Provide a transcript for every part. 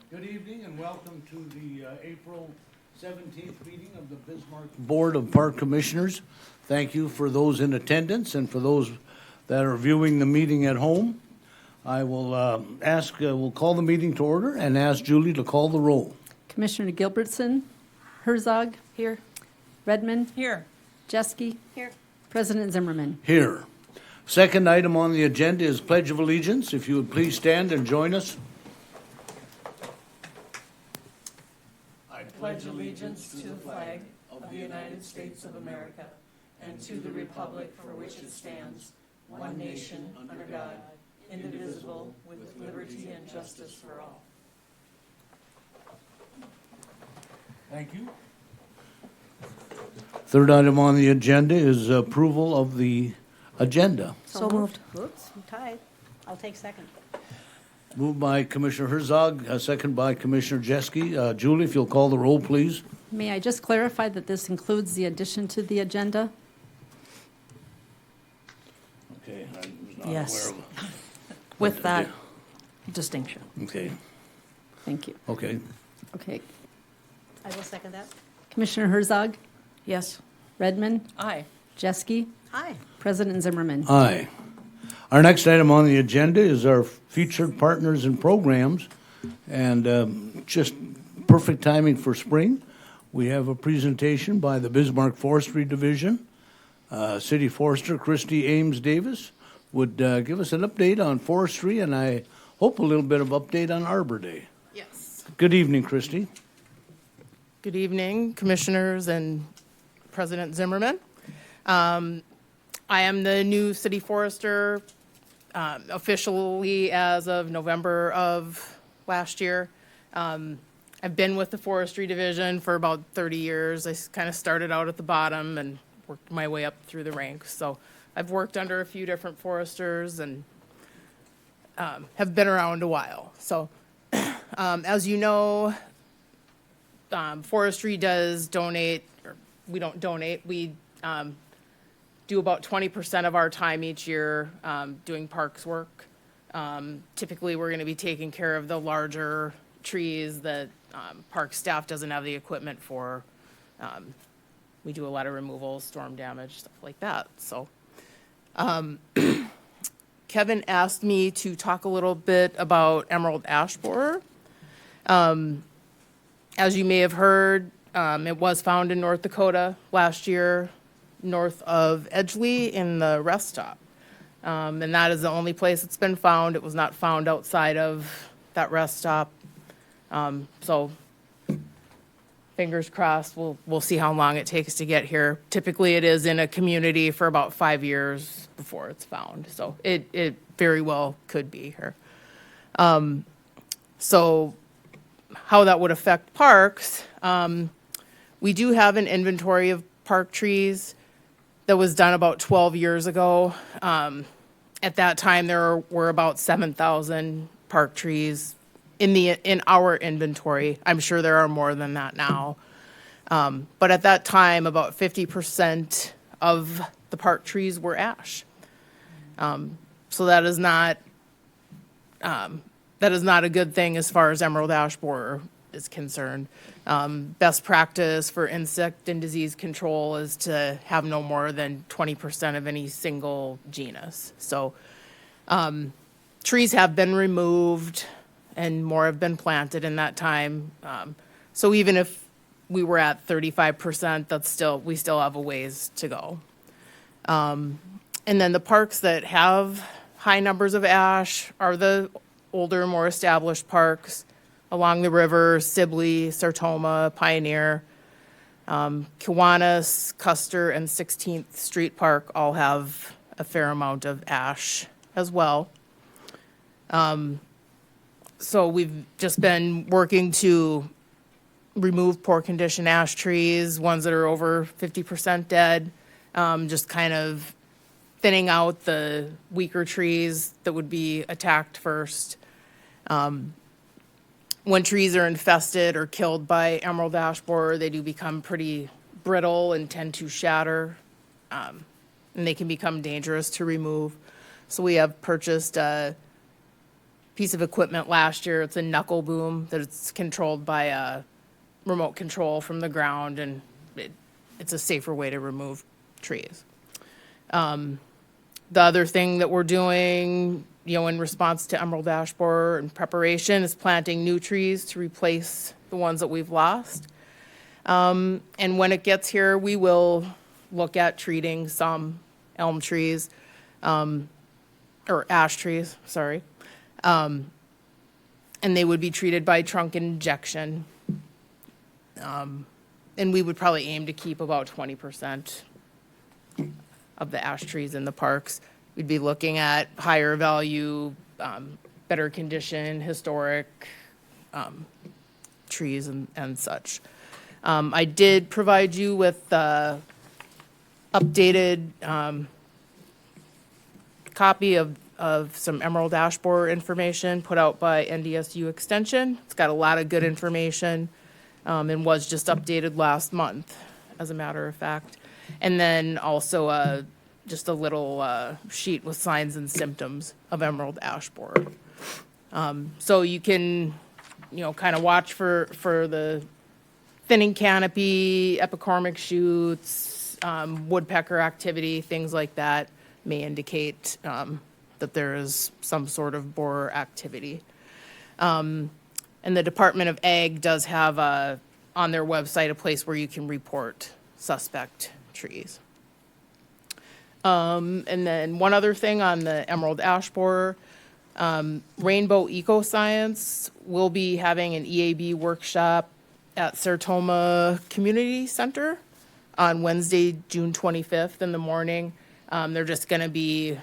Good evening and welcome to the April 17th meeting of the Bismarck Board of Park Commissioners. Thank you for those in attendance and for those that are viewing the meeting at home. I will we'll call the meeting to order and ask Julie to call the roll. Commissioner Gilbertson, Herzog. Here. Redmond. Here. Jeske. Here. President Zimmerman. Here. Second item on the agenda is Pledge of Allegiance. If you would please stand and join us. I pledge allegiance to the flag of the United States of America and to the republic for which it stands, one nation, under God, indivisible, with liberty and justice for all. Thank you. Third item on the agenda is approval of the agenda. So moved. Whoops, I'm tied. I'll take second. Moved by Commissioner Herzog, second by Commissioner Jeske. Julie, if you'll call the roll, please. May I just clarify that this includes the addition to the agenda? Okay, I was not Yes. aware of With that distinction. Okay, Thank you. okay. Okay. I will second that. Commissioner Herzog, Yes. Redmond, Aye. Jeske, Aye. President Zimmerman. Aye. Our next item on the agenda is our featured partners and programs, and just perfect timing for spring. We have a presentation by the Bismarck Forestry Division. City Forester Christy Ames Davis would give us an update on forestry, and I hope a little bit of update on Arbor Day. Yes. Good evening, Christy. Good evening, Commissioners and President Zimmerman. I am the new city forester officially as of November of last year. I've been with the forestry division for about 30 years. I kind of started out at the bottom and worked my way up through the ranks. So I've worked under a few different foresters and have been around a while. So as you know, forestry does donate, or we don't donate, we do about 20% of our time each year doing parks work. Typically, we're going to be taking care of the larger trees that park staff doesn't have the equipment for. We do a lot of removal, storm damage, stuff like that. So Kevin asked me to talk a little bit about emerald ash borer. As you may have heard, it was found in North Dakota last year, north of Edgeley in the rest stop. And that is the only place it's been found. It was not found outside of that rest stop. So fingers crossed, we'll see how long it takes to get here. Typically, it is in a community for about 5 years before it's found. So it very well could be here. So how that would affect parks, we do have an inventory of park trees that was done about 12 years ago. At that time, there were about 7,000 park trees in our inventory. I'm sure there are more than that now. But at that time, about 50% of the park trees were ash. So that is not a good thing as far as emerald ash borer is concerned. Best practice for insect and disease control is to have no more than 20% of any single genus. So trees have been removed and more have been planted in that time. So even if we were at 35%, we still have a ways to go. And then the parks that have high numbers of ash are the older, more established parks along the river: Sibley, Sartoma, Pioneer. Kiwanis, Custer, and 16th Street Park all have a fair amount of ash as well. So we've just been working to remove poor condition ash trees, ones that are over 50% dead, just kind of thinning out the weaker trees that would be attacked first. When trees are infested or killed by emerald ash borer, they do become pretty brittle and tend to shatter, and they can become dangerous to remove. So we have purchased piece of equipment last year. It's a knuckle boom that's controlled by a remote control from the ground, and it's a safer way to remove trees. The other thing that we're doing, in response to emerald ash borer in preparation, is planting new trees to replace the ones that we've lost. And when it gets here, we will look at treating some elm trees, or ash trees, sorry. And they would be treated by trunk injection. And we would probably aim to keep about 20% of the ash trees in the parks. We'd be looking at higher value, better condition, historic trees and such. I did provide you with updated copy of some emerald ash borer information put out by NDSU Extension. It's got a lot of good information, and was just updated last month, as a matter of fact. And then also just a little sheet with signs and symptoms of emerald ash borer. So you can, kind of watch for the thinning canopy, epicormic shoots, woodpecker activity, things like that may indicate that there is some sort of borer activity. And the Department of Ag does have on their website a place where you can report suspect trees. And then one other thing on the emerald ash borer, Rainbow Ecoscience will be having an EAB workshop at Sartoma Community Center on Wednesday, June 25th in the morning. They're just going to be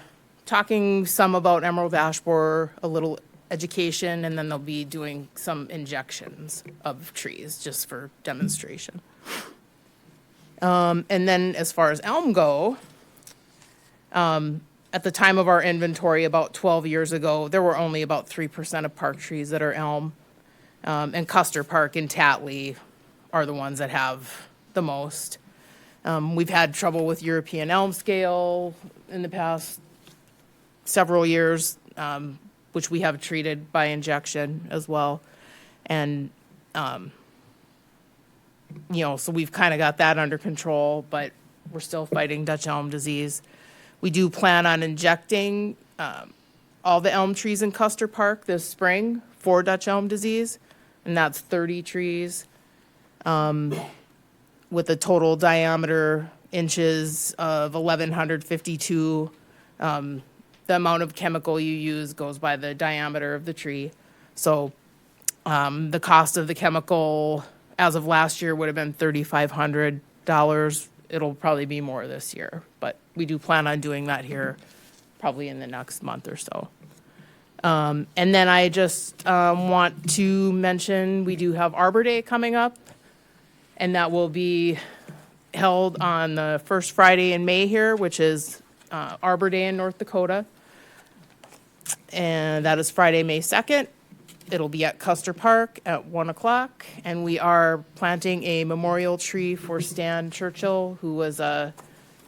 talking some about emerald ash borer, a little education, and then they'll be doing some injections of trees just for demonstration. And then as far as elm go, at the time of our inventory about 12 years ago, there were only about 3% of park trees that are elm. And Custer Park and Tatley are the ones that have the most. We've had trouble with European elm scale in the past several years, which we have treated by injection as well. And, so we've kind of got that under control, but we're still fighting Dutch elm disease. We do plan on injecting all the elm trees in Custer Park this spring for Dutch elm disease, and that's 30 trees with a total diameter inches of 1,152. The amount of chemical you use goes by the diameter of the tree. So the cost of the chemical as of last year would have been $3,500. It'll probably be more this year, but we do plan on doing that here probably in the next month or so. And then I just want to mention we do have Arbor Day coming up, and that will be held on the first Friday in May here, which is Arbor Day in North Dakota. And that is Friday, May 2nd. It'll be at Custer Park at 1 o'clock, and we are planting a memorial tree for Stan Churchill, who was a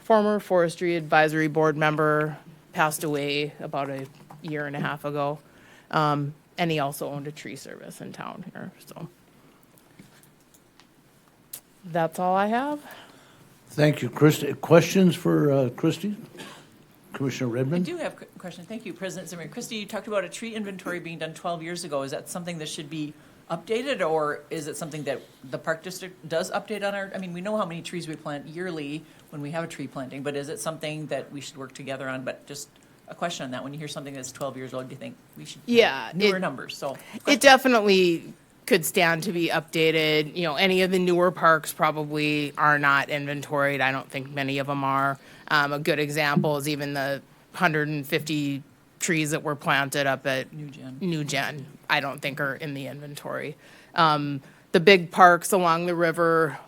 former Forestry Advisory Board member, passed away about a year and a half ago. And he also owned a tree service in town here, so. That's all I have. Thank you, Christie. Questions for Christie? Commissioner I Redmond? do have a question. Thank you, President Zimmerman. Christie, you talked about a tree inventory being done 12 years ago. Is that something that should be updated, or is it something that the Park District does update on our, we know how many trees we plant yearly when we have a tree planting, but is it something that we should work together on? But just a question on that. When you hear something that's 12 years old, do you think we should have newer numbers? So It definitely could stand to be updated. Any of the newer parks probably are not inventoried. I don't think many of them are. A good example is even the 150 trees that were planted up at New Gen, I don't think are in the inventory. The big parks along the river,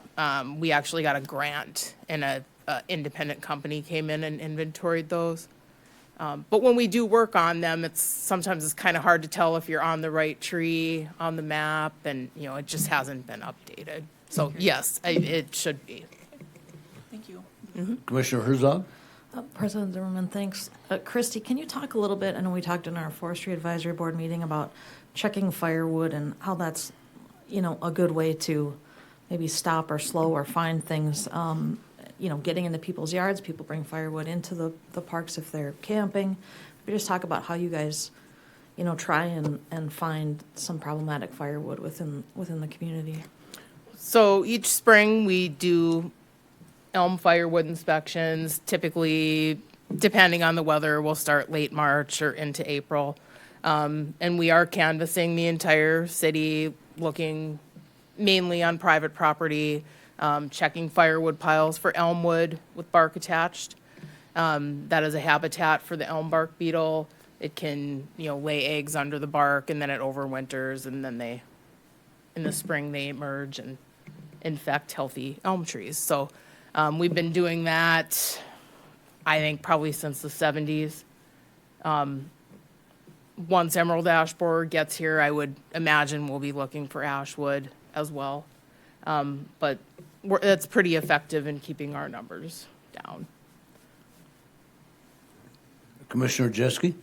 we actually got a grant, and a independent company came in and inventoried those. But when we do work on them, sometimes it's kind of hard to tell if you're on the right tree on the map, and it just hasn't been updated. So yes, it should be. thank you. Commissioner Herzog? President Zimmerman, thanks. Christy, can you talk a little bit, I know we talked in our Forestry Advisory Board meeting about checking firewood and how that's, a good way to maybe stop or slow or find things, getting into people's yards. People bring firewood into the parks if they're camping. We just talk about how you guys, try and find some problematic firewood within the community. So each spring, we do elm firewood inspections. Typically, depending on the weather, we'll start late March or into April. And we are canvassing the entire city, looking mainly on private property, checking firewood piles for elm wood with bark attached. That is a habitat for the elm bark beetle. It can, lay eggs under the bark, and then it overwinters, and then in the spring, they emerge and infect healthy elm trees. So we've been doing that, I think, probably since the 70s. Once emerald ash borer gets here, I would imagine we'll be looking for ash wood as well. But that's pretty effective in keeping our numbers down. Commissioner Jeske?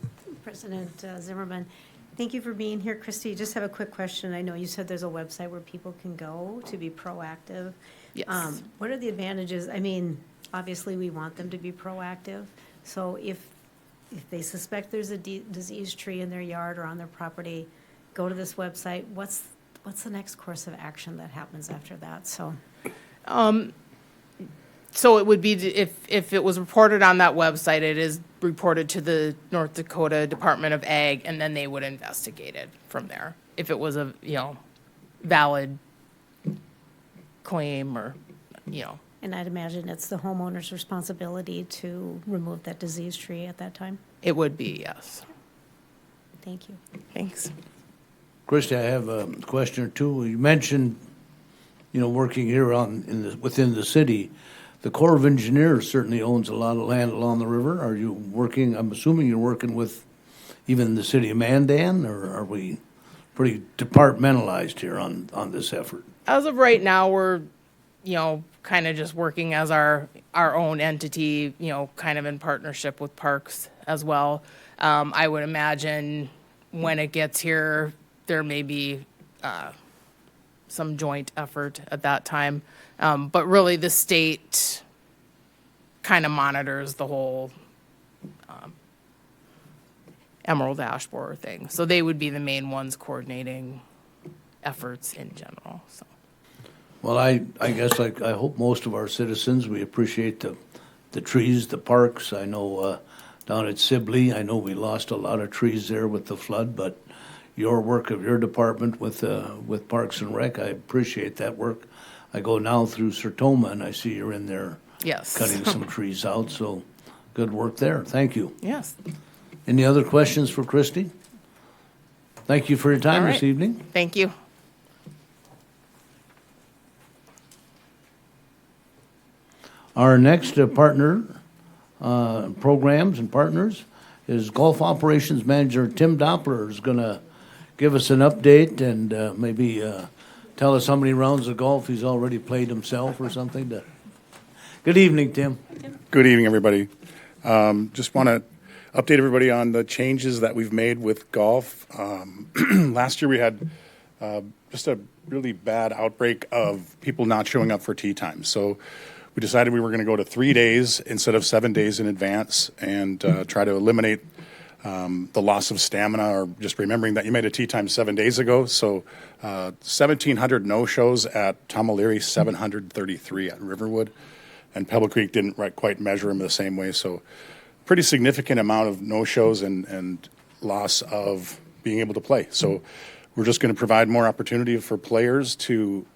President Zimmerman, thank you for being here. Christy, just have a quick question. I know you said there's a website where people can go to be proactive. Yes. What are the advantages? I mean, obviously, we want them to be proactive. So if they suspect there's a diseased tree in their yard or on their property, go to this website. What's the next course of action that happens after that? So it would be, if it was reported on that website, it is reported to the North Dakota Department of Ag, and then they would investigate it from there. If it was a, valid claim or, And I'd imagine it's the homeowner's responsibility to remove that diseased tree at that time. it would be, yes. Thank you. Thanks. Christie, I have a question or two. You mentioned, working here within the city. The Corps of Engineers certainly owns a lot of land along the river. Are you working, I'm assuming you're working with even the city of Mandan, or are we pretty departmentalized here on this effort? As of right now, we're, kind of just working as our own entity, kind of in partnership with parks as well. I would imagine when it gets here, there may be some joint effort at that time. But really, the state kind of monitors the whole emerald ash borer thing. So they would be the main ones coordinating efforts in general. So. Well, I guess I hope most of our citizens, we appreciate the trees, the parks. I know down at Sibley, I know we lost a lot of trees there with the flood, but your work of your department with Parks and Rec, I appreciate that work. I go now through Sertoma, and I see you're in there Yes. cutting some trees out, so good work there. Thank you. Yes. Any other questions for Christie? Thank you for your time All this right. evening. Thank you. Our next partner, programs and partners, is Golf Operations Manager Tim Doppler is going to give us an update and maybe tell us how many rounds of golf he's already played himself or something. Good evening, Tim. Good evening, everybody. Just want to update everybody on the changes that we've made with golf. Last year we had just a really bad outbreak of people not showing up for tee time. So we decided we were going to go to 3 days instead of 7 days in advance and try to eliminate the loss of stamina or just remembering that you made a tee time 7 days ago. So 1,700 no-shows at Tom O'Leary, 733 at Riverwood. And Pebble Creek didn't quite measure them the same way. So pretty significant amount of no-shows and loss of being able to play. So we're just going to provide more opportunity for players to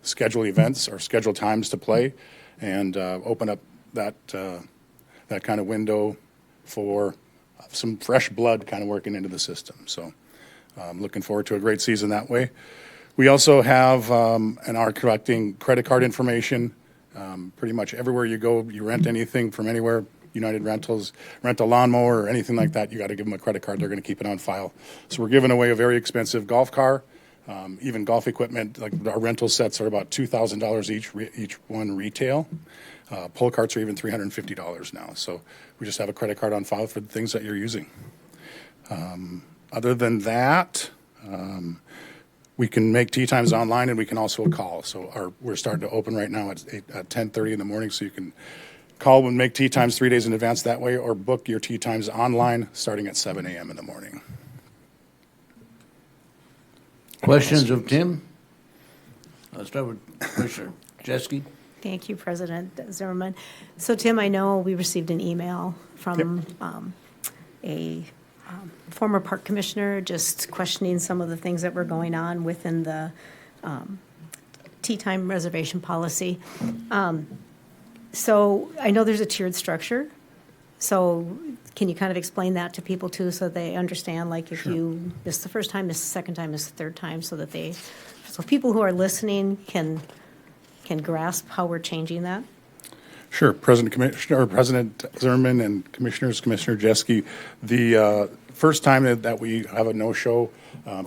schedule events or schedule times to play and open up that kind of window for some fresh blood kind of working into the system. So I'm looking forward to a great season that way. We also have and are collecting credit card information. Pretty much everywhere you go, you rent anything from anywhere, United Rentals, rent a lawnmower or anything like that, you got to give them a credit card. They're going to keep it on file. So we're giving away a very expensive golf car, even golf equipment. Like our rental sets are about $2,000 each one retail. Pull carts are even $350 now. So we just have a credit card on file for the things that you're using. Other than that, we can make tea times online, and we can also call. So we're starting to open right now at 10:30 in the morning, so you can call and make tea times 3 days in advance that way, or book your tea times online starting at 7 a.m. in the morning. Questions of Tim? Let's start with Commissioner Jeske. Thank you, President Zimmerman. So Tim, I know we received an email from a former park commissioner just questioning some of the things that were going on within the tea time reservation policy. So I know there's a tiered structure. So can you kind of explain that to people too, so they understand, like if you miss the first time, miss the second time, miss the third time, so people who are listening can grasp how we're changing that? Sure, President Zimmerman and Commissioner Jeske, the first time that we have a no-show,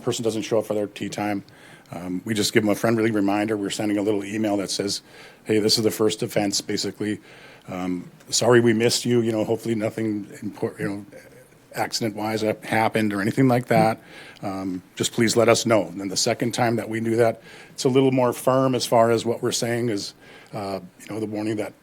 person doesn't show up for their tea time, we just give them a friendly reminder. We're sending a little email that says, hey, this is the first offense, basically. Sorry we missed you. Hopefully nothing important, accident-wise happened or anything like that. Just please let us know. And then the second time that we do that, it's a little more firm as far as what we're saying is, the warning that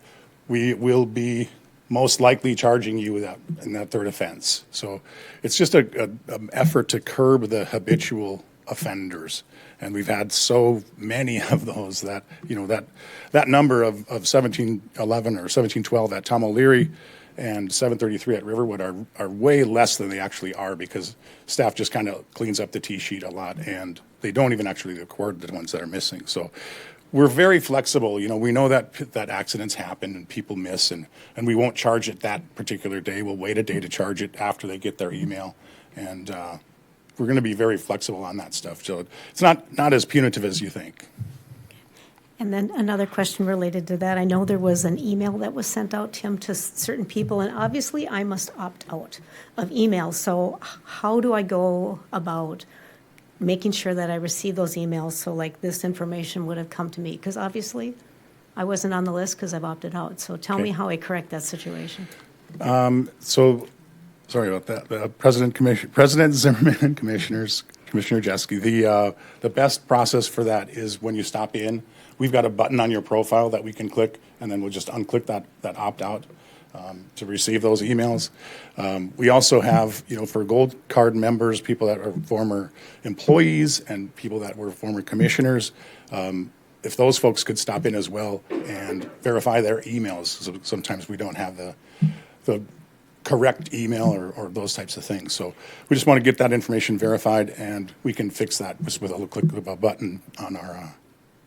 we will be most likely charging you in that third offense. So it's just an effort to curb the habitual offenders. And we've had so many of those that, that number of 1711 or 1712 at Tom O'Leary and 733 at Riverwood are way less than they actually are, because staff just kind of cleans up the T sheet a lot, and they don't even actually record the ones that are missing. So we're very flexible. We know that accidents happen and people miss, and we won't charge it that particular day. We'll wait a day to charge it after they get their email. And we're going to be very flexible on that stuff. So it's not as punitive as you think. And then another question related to that. I know there was an email that was sent out, Tim, to certain people, and obviously I must opt out of emails. So how do I go about making sure that I receive those emails so like this information would have come to me? Because obviously I wasn't on the list because I've opted out. So tell me how I correct that situation. Sorry about that. President Zimmerman and Commissioner Jeske, the best process for that is when you stop in, we've got a button on your profile that we can click, and then we'll just unclick that opt-out to receive those emails. We also have, for Gold Card members, people that are former employees and people that were former commissioners, if those folks could stop in as well and verify their emails. So sometimes we don't have the correct email or those types of things. So we just want to get that information verified, and we can fix that just with a little click of a button on our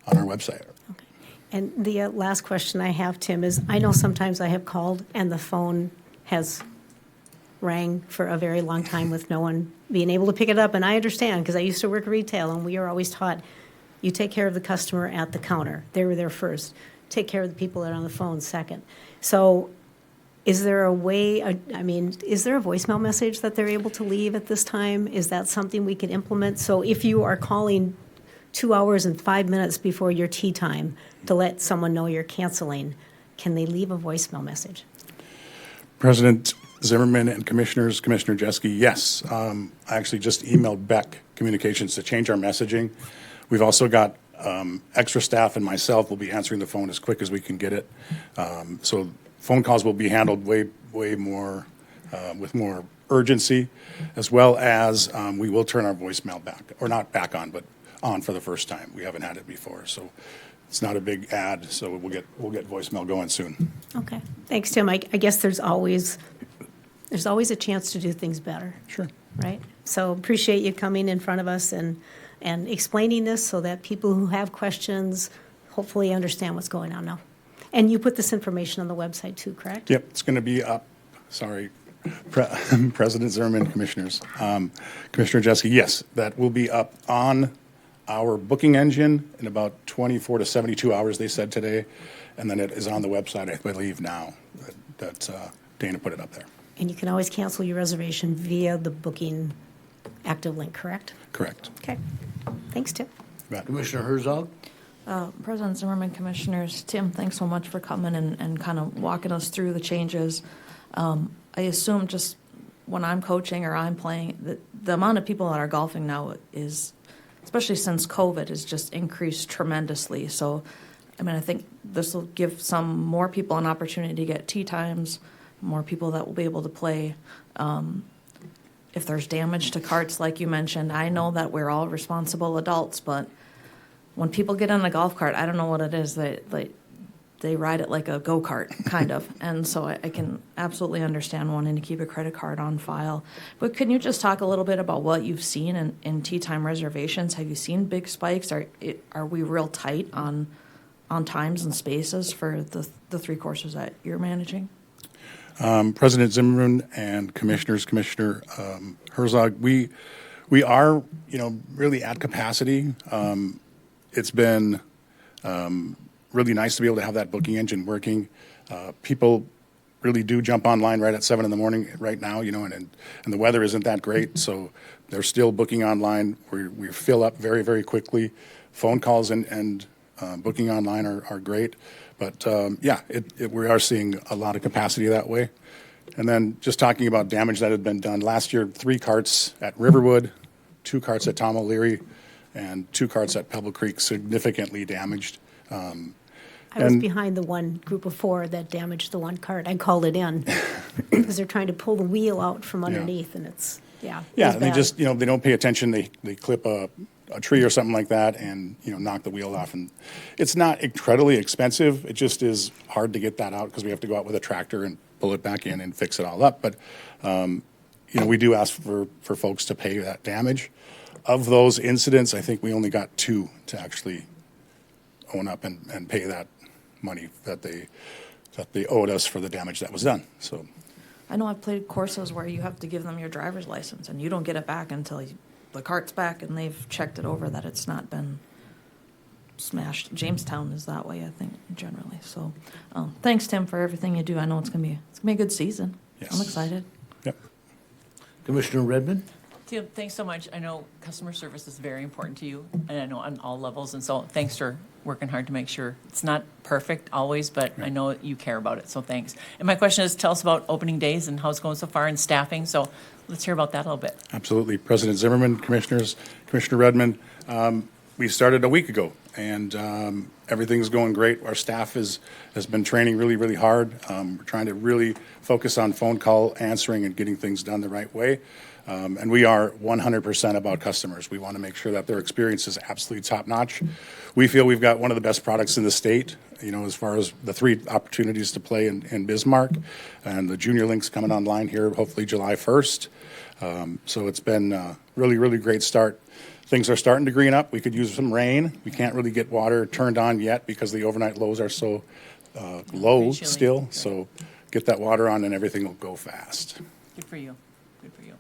website. Okay. And the last question I have, Tim, is I know sometimes I have called and the phone has rang for a very long time with no one being able to pick it up. And I understand, because I used to work retail, and we are always taught, you take care of the customer at the counter. They were there first. Take care of the people that are on the phone second. So is there a way, is there a voicemail message that they're able to leave at this time? Is that something we can implement? So if you are calling 2 hours and 5 minutes before your tea time to let someone know you're canceling, can they leave a voicemail message? President Zimmerman and Commissioner Jeske, yes. I actually just emailed Beck Communications to change our messaging. We've also got extra staff, and myself will be answering the phone as quick as we can get it. So phone calls will be handled way more with more urgency, as well as we will turn our voicemail back, or not back on, but on for the first time. We haven't had it before, so it's not a big ad. So we'll get voicemail going soon. Okay, thanks, Tim. I guess there's always a chance to do things better. Sure. Right. So appreciate you coming in front of us and explaining this so that people who have questions hopefully understand what's going on now. And you put this information on the website too, correct? Yep, it's going to be up. Sorry, President Zimmerman, Commissioners. Commissioner Jeske, yes, that will be up on our booking engine in about 24 to 72 hours, they said today. And then it is on the website, I believe, now that Dana put it up there. And you can always cancel your reservation via the booking active link, correct? Correct. Okay. Thanks, Tim. Matt. Commissioner Herzog? President Zimmerman, Commissioners, Tim, thanks so much for coming and kind of walking us through the changes. I assume just when I'm coaching or I'm playing, the amount of people that are golfing now is, especially since COVID, has just increased tremendously. So, I mean, I think this will give some more people an opportunity to get tee times, more people that will be able to play. If there's damage to carts, like you mentioned, I know that we're all responsible adults, but when people get in a golf cart, I don't know what it is. They ride it like a go-kart, kind of. And so I can absolutely understand wanting to keep a credit card on file. But can you just talk a little bit about what you've seen in tee time reservations? Have you seen big spikes? Are we real tight on times and spaces for the three courses that you're managing? President Zimmerman and Commissioners, Commissioner Herzog, we are, really at capacity. It's been really nice to be able to have that booking engine working. People really do jump online right at 7 a.m. right now, and the weather isn't that great, so they're still booking online. We fill up very, very quickly. Phone calls and booking online are great. But we are seeing a lot of capacity that way. And then just talking about damage that had been done last year, 3 carts at Riverwood, 2 carts at Tom O'Leary, and 2 carts at Pebble Creek significantly damaged. I was behind the one group of 4 that damaged the one cart. I called it in because they're trying to pull the wheel out from underneath, and it's, it was they bad. just, they don't pay attention. They clip a tree or something like that and, knock the wheel off. And it's not incredibly expensive. It just is hard to get that out because we have to go out with a tractor and pull it back in and fix it all up. But, we do ask for folks to pay that damage. Of those incidents, I think we only got 2 to actually own up and pay that money that they owed us for the damage that was done. So I know I've played courses where you have to give them your driver's license, and you don't get it back until the cart's back and they've checked it over that it's not been smashed. Jamestown is that way, I think, generally. So thanks, Tim, for everything you do. I know it's gonna be a good season. Yes. I'm excited. Yep. Commissioner Redmond? Tim, thanks so much. I know customer service is very important to you, and I know on all levels, and so thanks for working hard to make sure. It's not perfect always, but I know you care about it, so thanks. And my question is, tell us about opening days and how it's going so far and staffing, so let's hear about that a little bit. Absolutely. President Zimmerman, Commissioners, Commissioner Redmond, we started a week ago, and everything's going great. Our staff has been training really, really hard. We're trying to really focus on phone call answering and getting things done the right way. And we are 100% about customers. We want to make sure that their experience is absolutely top-notch. We feel we've got one of the best products in the state, as far as the 3 opportunities to play in Bismarck, and the Junior Links coming online here, hopefully July 1st. So it's been a really, really great start. Things are starting to green up. We could use some rain. We can't really get water turned on yet because the overnight lows are so low still. So get that water on and everything will go fast. Good for you. Good for you.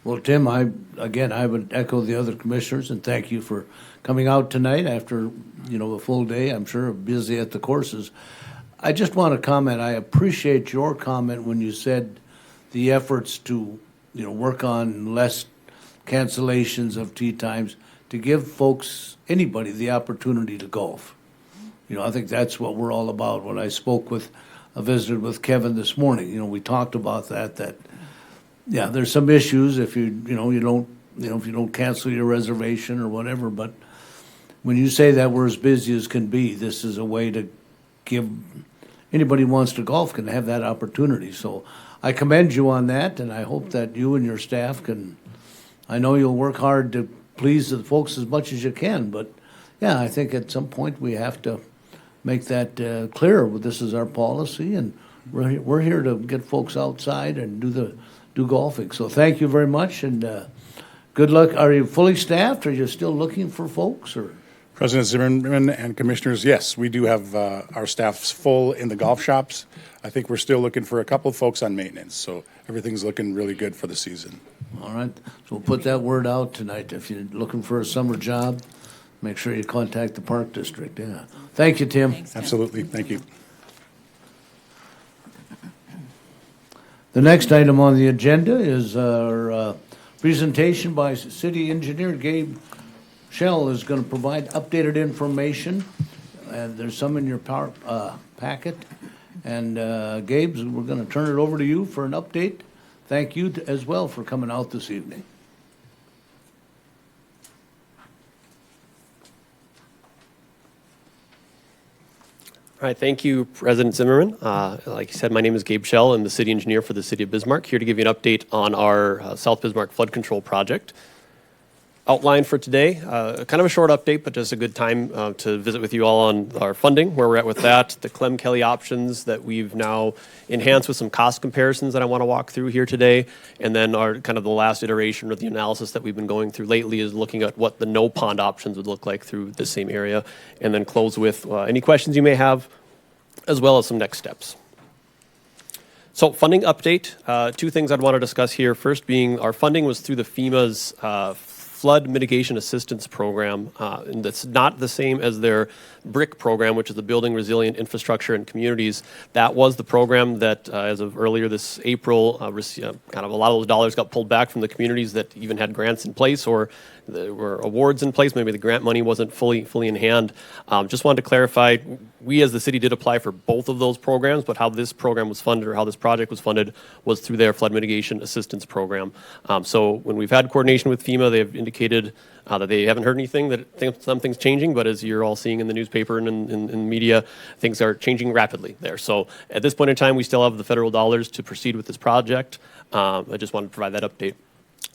Well, Tim, I would echo the other commissioners and thank you for coming out tonight after, a full day, I'm sure, busy at the courses. I just want to comment, I appreciate your comment when you said the efforts to, work on less cancellations of tee times to give folks, anybody, the opportunity to golf. I think that's what we're all about. When I visited with Kevin this morning, we talked about that there's some issues if you don't cancel your reservation or whatever, but when you say that we're as busy as can be, this is a way to give anybody who wants to golf can have that opportunity. So I commend you on that, and I hope that you and your staff I know you'll work hard to please the folks as much as you can, but I think at some point we have to make that clear. This is our policy, and we're here to get folks outside and do golfing. So thank you very much, and good luck. Are you fully staffed? Are you still looking for folks? Or President Zimmerman and Commissioners, yes, we do have our staffs full in the golf shops. I think we're still looking for a couple of folks on maintenance, so everything's looking really good for the season. all right, so we'll put that word out tonight. If you're looking for a summer job, make sure you contact the Park District. Yeah, thank you, Tim. Thanks, Tim. Absolutely, thank you. The next item on the agenda is our presentation by City Engineer Gabe Shell is going to provide updated information, and there's some in your packet. And Gabe, we're going to turn it over to you for an update. Thank you as well for coming out this evening. All right, thank you, President Zimmerman. Like you said, my name is Gabe Shell. I'm the city engineer for the city of Bismarck, here to give you an update on our South Bismarck flood control project. Outline for today, kind of a short update, but just a good time to visit with you all on our funding, where we're at with that, the Clem Kelly options that we've now enhanced with some cost comparisons that I want to walk through here today, and then our kind of the last iteration of the analysis that we've been going through lately is looking at what the no pond options would look like through the same area, and then close with any questions you may have, as well as some next steps. So funding update, two things I'd want to discuss here. First being our funding was through the FEMA's Flood Mitigation Assistance Program, and that's not the same as their BRIC program, which is the Building Resilient Infrastructure and Communities. That was the program that, as of earlier this April, kind of a lot of those dollars got pulled back from the communities that even had grants in place or there were awards in place. Maybe the grant money wasn't fully in hand. Just wanted to clarify, we as the city did apply for both of those programs, but how this program was funded or how this project was funded was through their Flood Mitigation Assistance Program. So when we've had coordination with FEMA, they've indicated that they haven't heard anything, that something's changing, but as you're all seeing in the newspaper and in media, things are changing rapidly there. So at this point in time, we still have the federal dollars to proceed with this project. I just wanted to provide that update.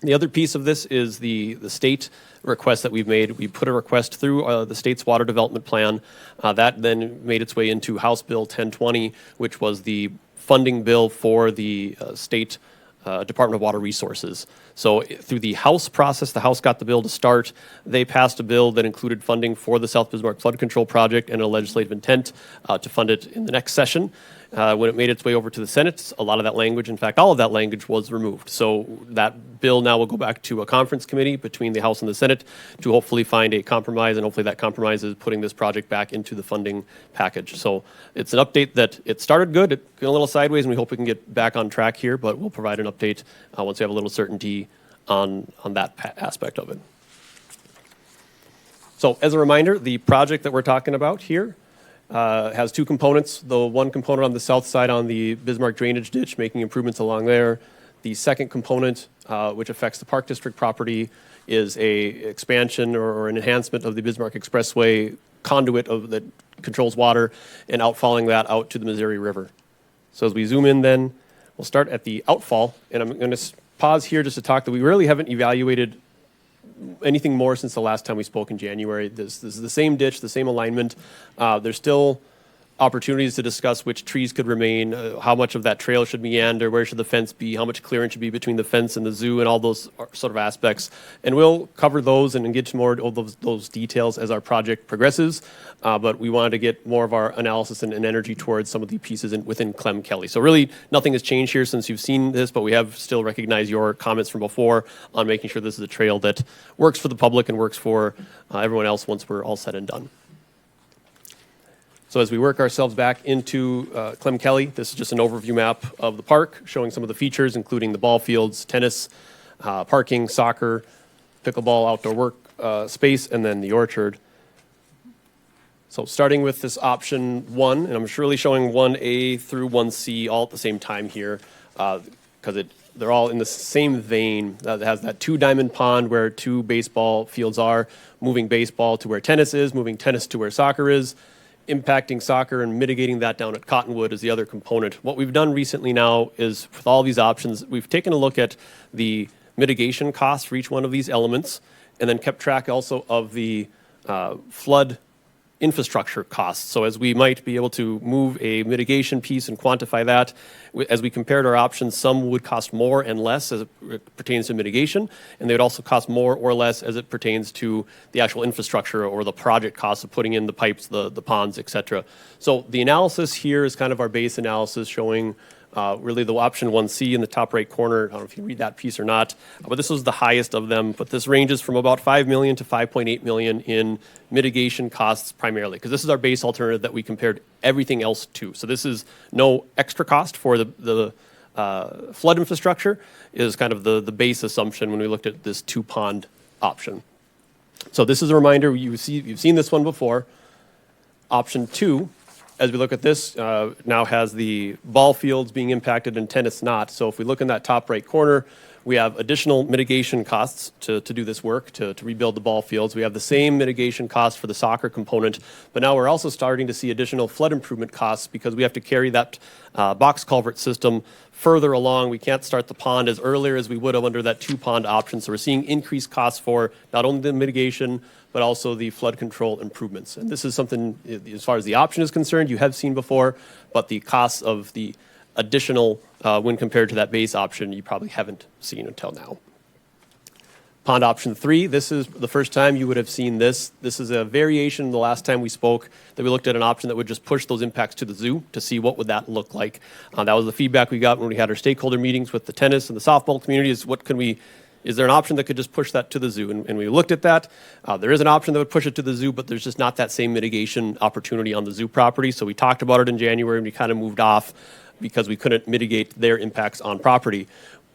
The other piece of this is the state request that we've made. We put a request through the state's water development plan. That then made its way into House Bill 1020, which was the funding bill for the state Department of Water Resources. So through the House process, the House got the bill to start. They passed a bill that included funding for the South Bismarck Flood Control Project and a legislative intent to fund it in the next session. When it made its way over to the Senate, a lot of that language, in fact, all of that language was removed. So that bill now will go back to a conference committee between the House and the Senate to hopefully find a compromise, and hopefully that compromise is putting this project back into the funding package. So it's an update that it started good, it went a little sideways, and we hope we can get back on track here, but we'll provide an update once we have a little certainty on that aspect of it. So as a reminder, the project that we're talking about here has two components. The one component on the south side on the Bismarck drainage ditch, making improvements along there. The second component, which affects the Park District property, is a expansion or an enhancement of the Bismarck Expressway conduit that controls water and outfalling that out to the Missouri River. So as we zoom in then, we'll start at the outfall, and I'm going to pause here just to talk that we really haven't evaluated anything more since the last time we spoke in January. This is the same ditch, the same alignment. There's still opportunities to discuss which trees could remain, how much of that trail should meander, where should the fence be, how much clearance should be between the fence and the zoo, and all those sort of aspects. And we'll cover those and get to more of those details as our project progresses. But we wanted to get more of our analysis and energy towards some of the pieces within Clem Kelly. So really, nothing has changed here since you've seen this, but we have still recognized your comments from before on making sure this is a trail that works for the public and works for everyone else once we're all said and done. So as we work ourselves back into Clem Kelly, this is just an overview map of the park, showing some of the features, including the ball fields, tennis, parking, soccer, pickleball, outdoor work space, and then the orchard. So starting with this option 1, and I'm surely showing 1A through 1C all at the same time here, because they're all in the same vein. That has that 2-diamond pond where 2 baseball fields are, moving baseball to where tennis is, moving tennis to where soccer is, impacting soccer and mitigating that down at Cottonwood is the other component. What we've done recently now is, with all these options, we've taken a look at the mitigation costs for each one of these elements, and then kept track also of the flood infrastructure costs. So as we might be able to move a mitigation piece and quantify that, as we compared our options, some would cost more and less as it pertains to mitigation, and they would also cost more or less as it pertains to the actual infrastructure or the project costs of putting in the pipes, the ponds, et cetera. So the analysis here is kind of our base analysis showing really the option 1C in the top right corner. I don't know if you read that piece or not, but this was the highest of them. But this ranges from about $5 million to $5.8 million in mitigation costs primarily, because this is our base alternative that we compared everything else to. So this is no extra cost for the flood infrastructure, is kind of the base assumption when we looked at this 2-pond option. So this is a reminder, you've seen this one before. Option 2, as we look at this, now has the ball fields being impacted and tennis not. So if we look in that top right corner, we have additional mitigation costs to do this work, to rebuild the ball fields. We have the same mitigation cost for the soccer component, but now we're also starting to see additional flood improvement costs because we have to carry that box culvert system further along. We can't start the pond as earlier as we would have under that 2-pond option. So we're seeing increased costs for not only the mitigation, but also the flood control improvements. And this is something, as far as the option is concerned, you have seen before, but the costs of the additional, when compared to that base option, you probably haven't seen until now. Pond option 3, this is the first time you would have seen this. This is a variation the last time we spoke that we looked at an option that would just push those impacts to the zoo to see what would that look like. That was the feedback we got when we had our stakeholder meetings with the tennis and the softball community is is there an option that could just push that to the zoo? And we looked at that. There is an option that would push it to the zoo, but there's just not that same mitigation opportunity on the zoo property. So we talked about it in January and we kind of moved off because we couldn't mitigate their impacts on property.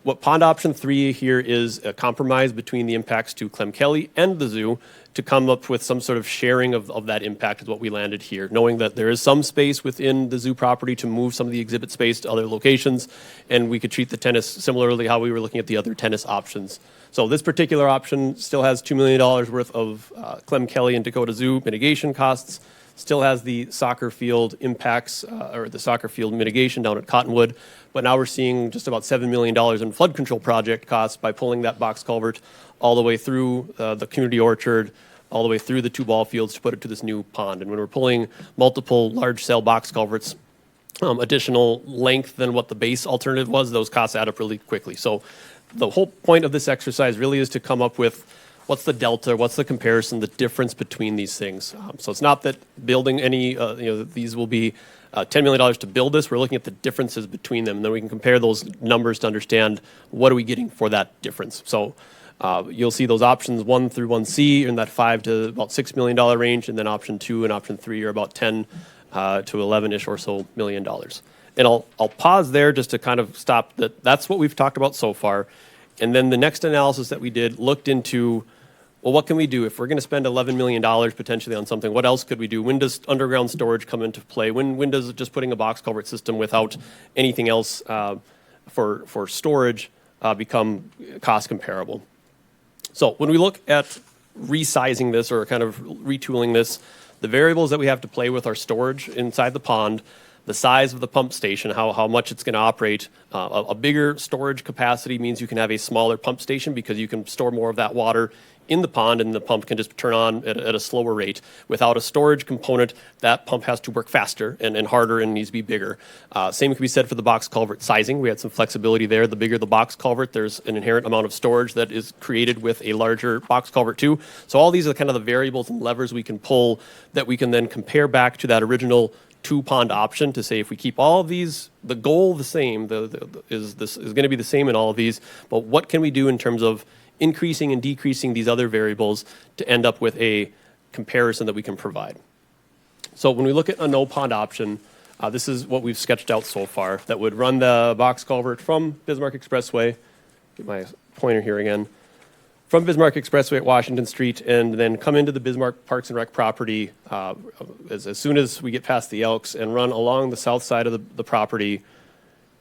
What pond option 3 here is a compromise between the impacts to Clem Kelly and the zoo to come up with some sort of sharing of that impact is what we landed here, knowing that there is some space within the zoo property to move some of the exhibit space to other locations, and we could treat the tennis similarly how we were looking at the other tennis options. So this particular option still has $2 million worth of Clem Kelly and Dakota Zoo mitigation costs, still has the soccer field impacts or the soccer field mitigation down at Cottonwood, but now we're seeing just about $7 million in flood control project costs by pulling that box culvert all the way through the community orchard, all the way through the 2 ball fields to put it to this new pond. And when we're pulling multiple large cell box culverts, additional length than what the base alternative was, those costs add up really quickly. So the whole point of this exercise really is to come up with what's the delta, what's the comparison, the difference between these things. So it's not that building any, these will be $10 million to build this. We're looking at the differences between them, and then we can compare those numbers to understand what are we getting for that difference. So you'll see those options 1 through 1C in that $5 to about $6 million range, and then option 2 and option 3 are about 10 to 11-ish or so million dollars. And I'll pause there just to kind of stop that. That's what we've talked about so far. And then the next analysis that we did looked into, well, what can we do? If we're going to spend $11 million potentially on something, what else could we do? When does underground storage come into play? When does just putting a box culvert system without anything else for storage become cost comparable? So when we look at resizing this or kind of retooling this, the variables that we have to play with are storage inside the pond, the size of the pump station, how much it's going to operate. A bigger storage capacity means you can have a smaller pump station because you can store more of that water in the pond and the pump can just turn on at a slower rate. Without a storage component, that pump has to work faster and harder and needs to be bigger. Same can be said for the box culvert sizing. We had some flexibility there. The bigger the box culvert, there's an inherent amount of storage that is created with a larger box culvert too. So all these are kind of the variables and levers we can pull that we can then compare back to that original 2-pond option to say if we keep all of these, the goal the same, is going to be the same in all of these, but what can we do in terms of increasing and decreasing these other variables to end up with a comparison that we can provide. So when we look at a no-pond option, this is what we've sketched out so far that would run the box culvert from Bismarck Expressway, get my pointer here again, from Bismarck Expressway at Washington Street and then come into the Bismarck Parks and Rec property as soon as we get past the Elks and run along the south side of the property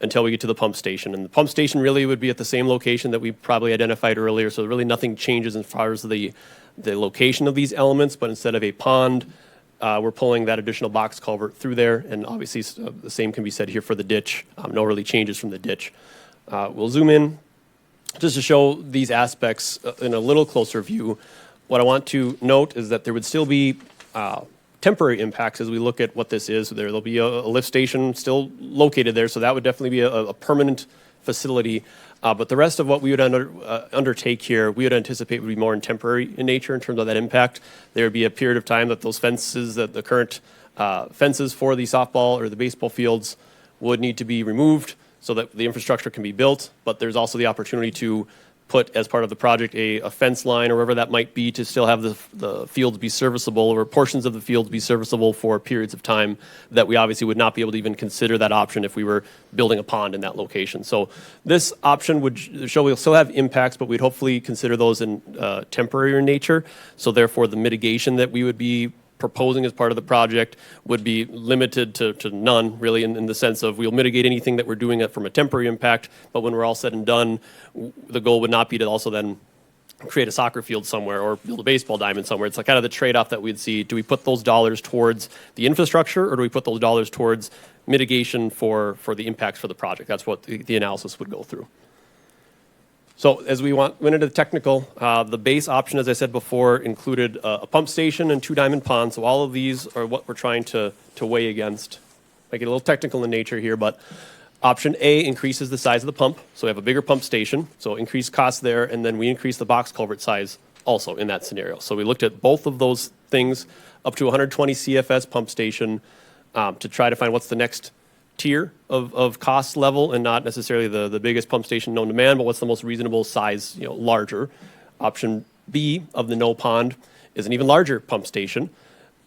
until we get to the pump station. And the pump station really would be at the same location that we probably identified earlier, so really nothing changes as far as the location of these elements, but instead of a pond, we're pulling that additional box culvert through there, and obviously the same can be said here for the ditch. No really changes from the ditch. We'll zoom in just to show these aspects in a little closer view. What I want to note is that there would still be temporary impacts as we look at what this is. So there'll be a lift station still located there, so that would definitely be a permanent facility. But the rest of what we would undertake here, we would anticipate would be more temporary in nature in terms of that impact. There would be a period of time that those fences, that the current fences for the softball or the baseball fields would need to be removed so that the infrastructure can be built. But there's also the opportunity to put as part of the project a fence line or wherever that might be to still have the fields be serviceable or portions of the fields be serviceable for periods of time that we obviously would not be able to even consider that option if we were building a pond in that location. So this option would show we'll still have impacts, but we'd hopefully consider those in temporary in nature. So therefore, the mitigation that we would be proposing as part of the project would be limited to none, really, in the sense of we'll mitigate anything that we're doing it from a temporary impact, but when we're all said and done, the goal would not be to also then create a soccer field somewhere or build a baseball diamond somewhere. It's like kind of the trade-off that we'd see. Do we put those dollars towards the infrastructure, or do we put those dollars towards mitigation for the impacts for the project? That's what the analysis would go through. So as we went into the technical, the base option, as I said before, included a pump station and 2 diamond ponds. So all of these are what we're trying to weigh against. I get a little technical in nature here, but option A increases the size of the pump. So we have a bigger pump station, so increased cost there, and then we increase the box culvert size also in that scenario. So we looked at both of those things, up to 120 CFS pump station, to try to find what's the next tier of cost level, and not necessarily the biggest pump station known to man, but what's the most reasonable size, larger. Option B of the no pond is an even larger pump station,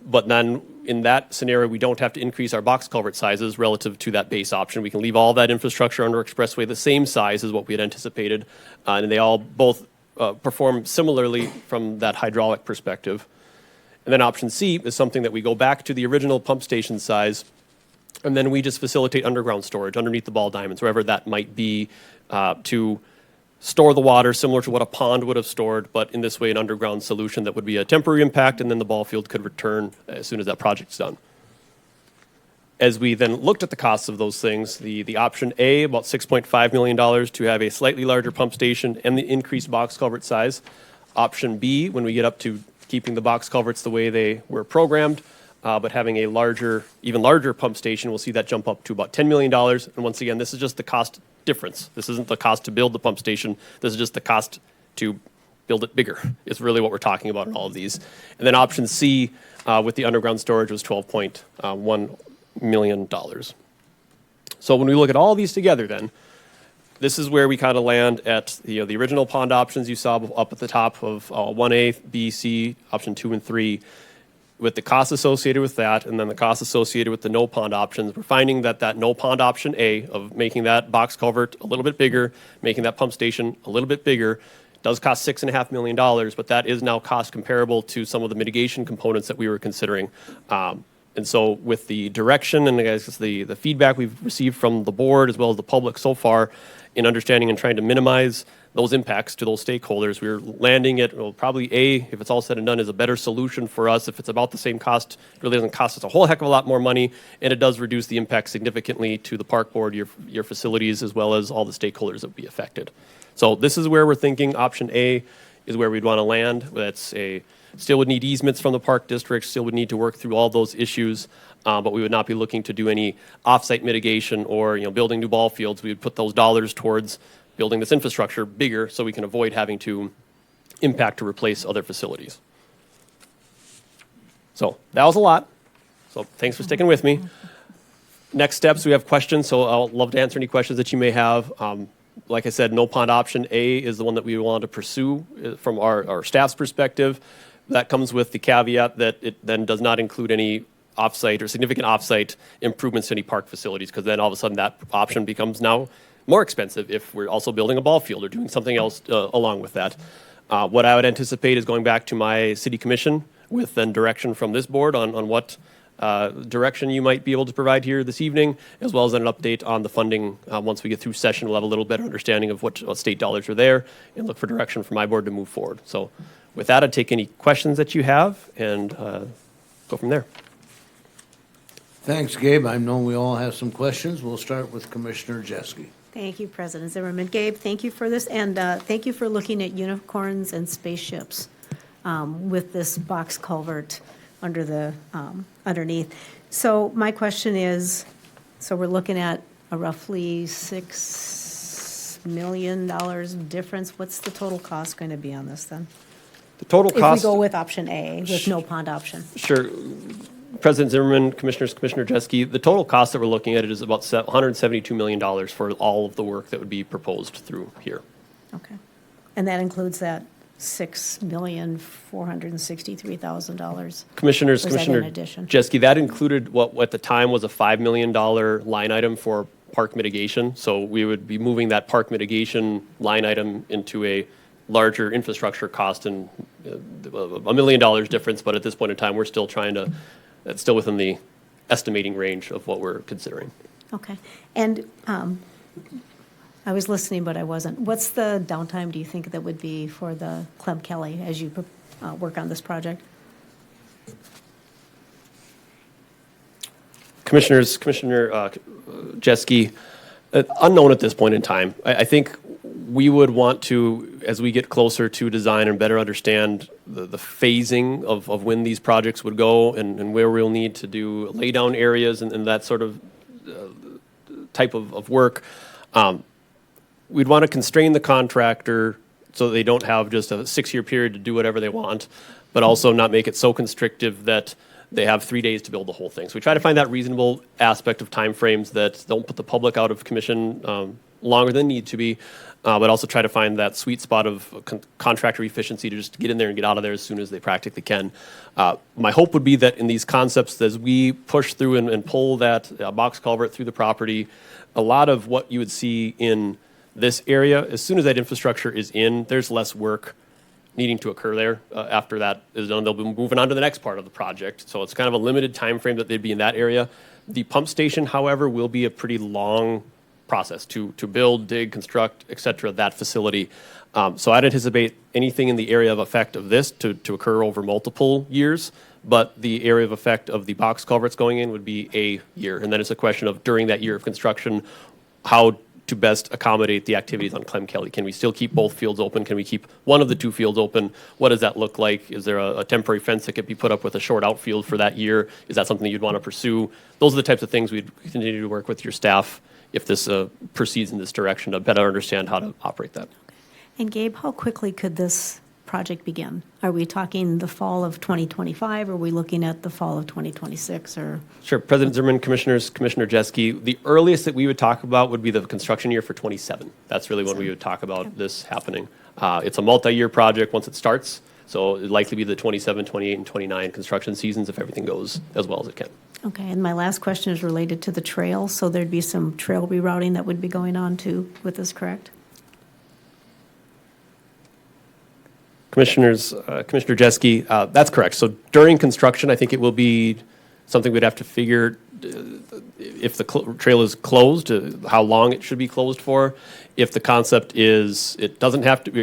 but then in that scenario, we don't have to increase our box culvert sizes relative to that base option. We can leave all that infrastructure under expressway the same size as what we had anticipated, and they all both perform similarly from that hydraulic perspective. And then option C is something that we go back to the original pump station size, and then we just facilitate underground storage underneath the ball diamonds, wherever that might be, to store the water similar to what a pond would have stored, but in this way an underground solution that would be a temporary impact, and then the ball field could return as soon as that project's done. As we then looked at the costs of those things, the option A, about $6.5 million to have a slightly larger pump station and the increased box culvert size. Option B, when we get up to keeping the box culverts the way they were programmed, but having a even larger pump station, we'll see that jump up to about $10 million. And once again, this is just the cost difference. This isn't the cost to build the pump station. This is just the cost to build it bigger. It's really what we're talking about in all of these. And then option C with the underground storage was $12.1 million. So when we look at all these together then, this is where we kind of land at the original pond options you saw up at the top of 1A, B, C, option 2 and 3. With the costs associated with that, and then the costs associated with the no pond options, we're finding that no pond option A of making that box culvert a little bit bigger, making that pump station a little bit bigger, does cost $6.5 million, but that is now cost comparable to some of the mitigation components that we were considering. And so with the direction and I guess the feedback we've received from the board as well as the public so far in understanding and trying to minimize those impacts to those stakeholders, we're landing at, well, probably A, if it's all said and done, is a better solution for us. If it's about the same cost, it really doesn't cost us a whole heck of a lot more money, and it does reduce the impact significantly to the park board, your facilities, as well as all the stakeholders that would be affected. So this is where we're thinking option A is where we'd want to land. That's still would need easements from the park district, still would need to work through all those issues, but we would not be looking to do any off-site mitigation or building new ball fields. We would put those dollars towards building this infrastructure bigger so we can avoid having to impact to replace other facilities. So that was a lot. So thanks for sticking with me. Next steps, we have questions, so I'll love to answer any questions that you may have. Like I said, no pond option A is the one that we want to pursue from our staff's perspective. That comes with the caveat that it then does not include any off-site or significant off-site improvements to any park facilities, because then all of a sudden that option becomes now more expensive if we're also building a ball field or doing something else along with that. What I would anticipate is going back to my city commission with then direction from this board on what direction you might be able to provide here this evening, as well as an update on the funding. Once we get through session, we'll have a little better understanding of what state dollars are there and look for direction from my board to move forward. So with that, I'd take any questions that you have and go from there. Thanks, Gabe. I know we all have some questions. We'll start with Commissioner Jeske. Thank you, President Zimmerman. Gabe, thank you for this, and thank you for looking at unicorns and spaceships with this box culvert underneath. So my question is, so we're looking at a roughly $6 million difference. What's the total cost going to be on this then? The total cost. If we go with option A, with no pond option. Sure. President Zimmerman, Commissioner Jeske, the total cost that we're looking at it is about $172 million for all of the work that would be proposed through here. Okay. And that includes that $6,463,000. Commissioners, Or is that in Commissioner addition? Jeske, that included what at the time was a $5 million line item for park mitigation. So we would be moving that park mitigation line item into a larger infrastructure cost and $1 million difference. But at this point in time, we're still that's still within the estimating range of what we're considering. Okay. And I was listening, but I wasn't. What's the downtime, do you think, that would be for the Clem Kelly as you work on this project? Commissioner Jeske, unknown at this point in time. I think we would want to, as we get closer to design and better understand the phasing of when these projects would go and where we'll need to do laydown areas and that sort of type of work, we'd want to constrain the contractor so they don't have just a 6-year period to do whatever they want, but also not make it so constrictive that they have 3 days to build the whole thing. So we try to find that reasonable aspect of timeframes that don't put the public out of commission longer than need to be, but also try to find that sweet spot of contractor efficiency to just get in there and get out of there as soon as they practically can. My hope would be that in these concepts, as we push through and pull that box culvert through the property, a lot of what you would see in this area, as soon as that infrastructure is in, there's less work needing to occur there. After that is done, they'll be moving on to the next part of the project. So it's kind of a limited time frame that they'd be in that area. The pump station, however, will be a pretty long process to build, dig, construct, et cetera, that facility. So I'd anticipate anything in the area of effect of this to occur over multiple years, but the area of effect of the box culverts going in would be a year. And then it's a question of, during that year of construction, how to best accommodate the activities on Clem Kelly. Can we still keep both fields open? Can we keep one of the two fields open? What does that look like? Is there a temporary fence that could be put up with a short outfield for that year? Is that something that you'd want to pursue? Those are the types of things we'd continue to work with your staff if this proceeds in this direction to better understand how to operate that. And Gabe, how quickly could this project begin? Are we talking the fall of 2025? Are we looking at the fall of 2026? Or Sure. President Zimmerman, Commissioners, Commissioner Jeske, the earliest that we would talk about would be the construction year for 27. That's really when we would talk about this happening. It's a multi-year project once it starts, so it'd likely be the 27, 28, and 29 construction seasons if everything goes as well as it can. okay, and my last question is related to the trail. So there'd be some trail rerouting that would be going on too with this, correct? Commissioner Jeske, that's correct. So during construction, I think it will be something we'd have to figure if the trail is closed, how long it should be closed for. If the concept is it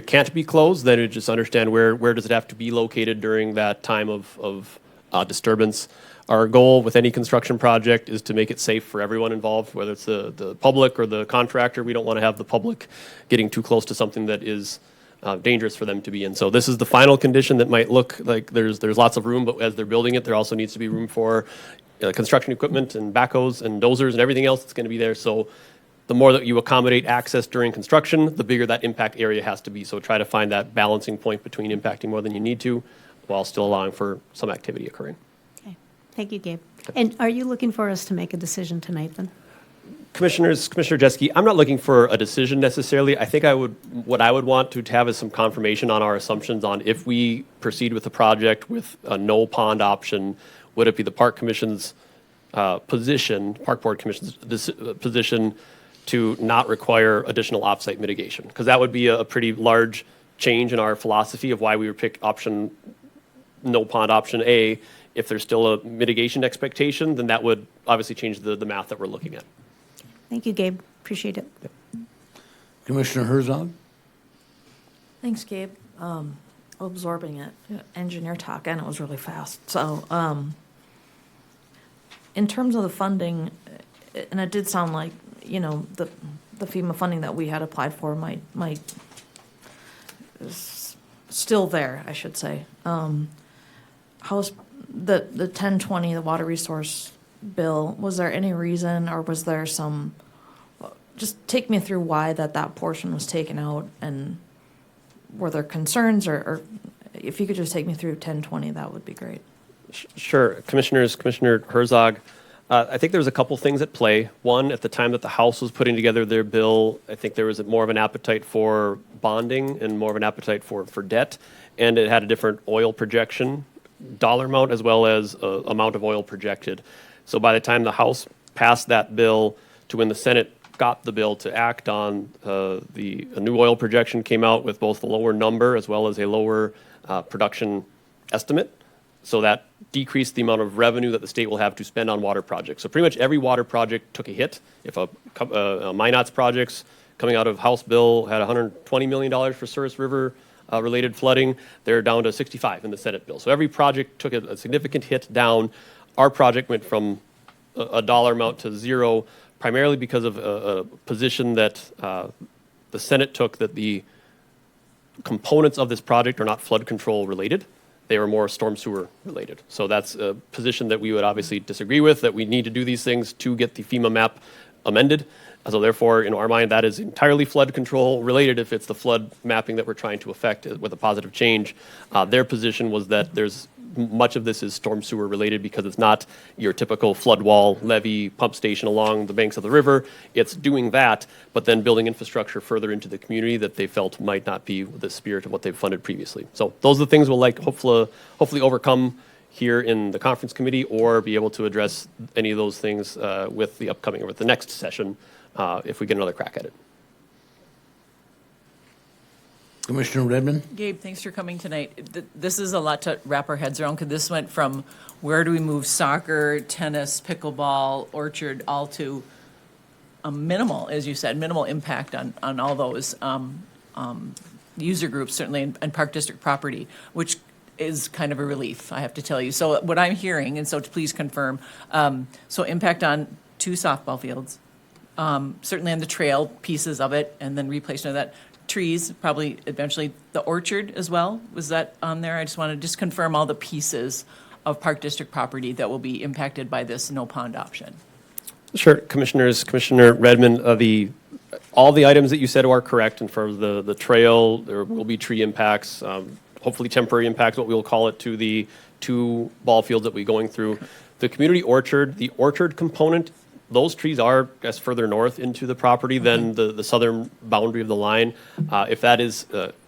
can't be closed, then it just understand where does it have to be located during that time of disturbance. Our goal with any construction project is to make it safe for everyone involved, whether it's the public or the contractor. We don't want to have the public getting too close to something that is dangerous for them to be in. So this is the final condition that might look like there's lots of room, but as they're building it, there also needs to be room for construction equipment and backhoes and dozers and everything else that's going to be there. So the more that you accommodate access during construction, the bigger that impact area has to be. So try to find that balancing point between impacting more than you need to while still allowing for some activity occurring. Okay, thank you, Gabe. And are you looking for us to make a decision tonight then? Commissioner Jeske, I'm not looking for a decision necessarily. I think what I would want to have is some confirmation on our assumptions on if we proceed with the project with a no pond option, would it be the Park Commission's position, Park Board Commission's position to not require additional offsite mitigation? Because that would be a pretty large change in our philosophy of why we would pick no pond option A. If there's still a mitigation expectation, then that would obviously change the math that we're looking at. Thank you, Gabe. Appreciate it. Commissioner Herzog? Thanks, Gabe. Absorbing it. Engineer talk, and it was really fast. So, in terms of the funding, and it did sound like, the FEMA funding that we had applied for might is still there, I should say. How's the 1020, the water resource bill, was there any reason, or was there just take me through why that portion was taken out, and were there concerns, or if you could just take me through 1020, that would be great. Sure. Commissioner Herzog, I think there's a couple things at play. One, at the time that the House was putting together their bill, I think there was more of an appetite for bonding and more of an appetite for debt, and it had a different oil projection dollar amount as well as amount of oil projected. So by the time the House passed that bill to when the Senate got the bill to act on, a new oil projection came out with both a lower number as well as a lower production estimate. So that decreased the amount of revenue that the state will have to spend on water projects. So pretty much every water project took a hit. If a Minot's projects coming out of House bill had $120 million for Souris River related flooding, they're down to 65 in the Senate bill. So every project took a significant hit down. Our project went from a dollar amount to zero, primarily because of a position that the Senate took, that the components of this project are not flood control related. They were more storm sewer related. So that's a position that we would obviously disagree with, that we need to do these things to get the FEMA map amended. So therefore, in our mind, that is entirely flood control related if it's the flood mapping that we're trying to affect with a positive change. Their position was that much of this is storm sewer related because it's not your typical flood wall, levee, pump station along the banks of the river. It's doing that, but then building infrastructure further into the community that they felt might not be the spirit of what they've funded previously. So those are the things we'll hopefully overcome here in the conference committee, or be able to address any of those things with the next session if we get another crack at it. Commissioner Redmond? Gabe, thanks for coming tonight. This is a lot to wrap our heads around, because this went from where do we move soccer, tennis, pickleball, orchard, all to a minimal, as you said, minimal impact on all those user groups, certainly, and Park District property, which is kind of a relief, I have to tell you. So what I'm hearing, and so please confirm, so impact on 2 softball fields, certainly on the trail pieces of it, and then replacement of that. Trees, probably eventually the orchard as well. Was that on there? I just want to confirm all the pieces of Park District property that will be impacted by this no pond option. Sure, Commissioners. Commissioner Redmond, all the items that you said are correct. And for the trail, there will be tree impacts, hopefully temporary impacts, what we will call it, to the 2 ball fields that we're going through. The community orchard, the orchard component, those trees are, I guess, further north into the property than the southern boundary of the line. If that is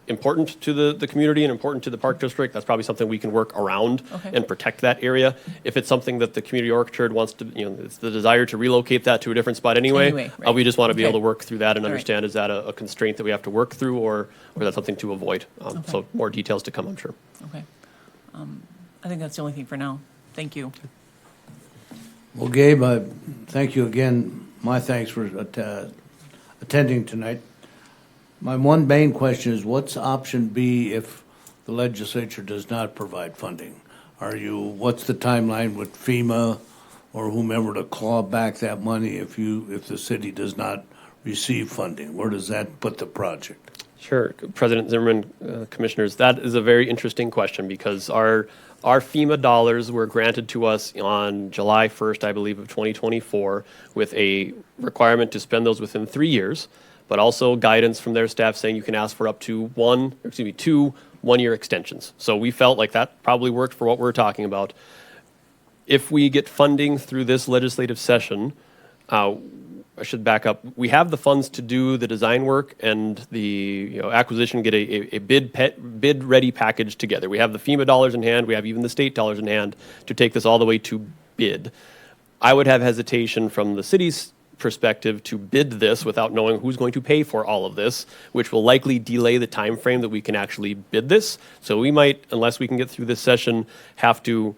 important to the community and important to the Park District, that's probably something we can work around and protect that area. If it's something that the community orchard wants to, it's the desire to relocate that to a different spot anyway, right. We just want to be Okay. able to work through that and All right. understand, is that a constraint that we have to work through, or that's something to avoid? So more details to come, I'm sure. Okay. I think that's the only thing for now. Thank you. Well, Gabe, thank you again. My thanks for attending tonight. My one main question is, what's option B if the legislature does not provide funding? What's the timeline with FEMA or whomever to claw back that money if the city does not receive funding? Where does that put the project? Sure, President Zimmerman, Commissioners, that is a very interesting question, because our FEMA dollars were granted to us on July 1st, I believe, of 2024, with a requirement to spend those within 3 years, but also guidance from their staff saying you can ask for up to 2 one-year extensions. So we felt like that probably worked for what we're talking about. If we get funding through this legislative session, I should back up. We have the funds to do the design work and the acquisition, get a bid-ready package together. We have the FEMA dollars in hand. We have even the state dollars in hand to take this all the way to bid. I would have hesitation from the city's perspective to bid this without knowing who's going to pay for all of this, which will likely delay the time frame that we can actually bid this. So we might, unless we can get through this session, have to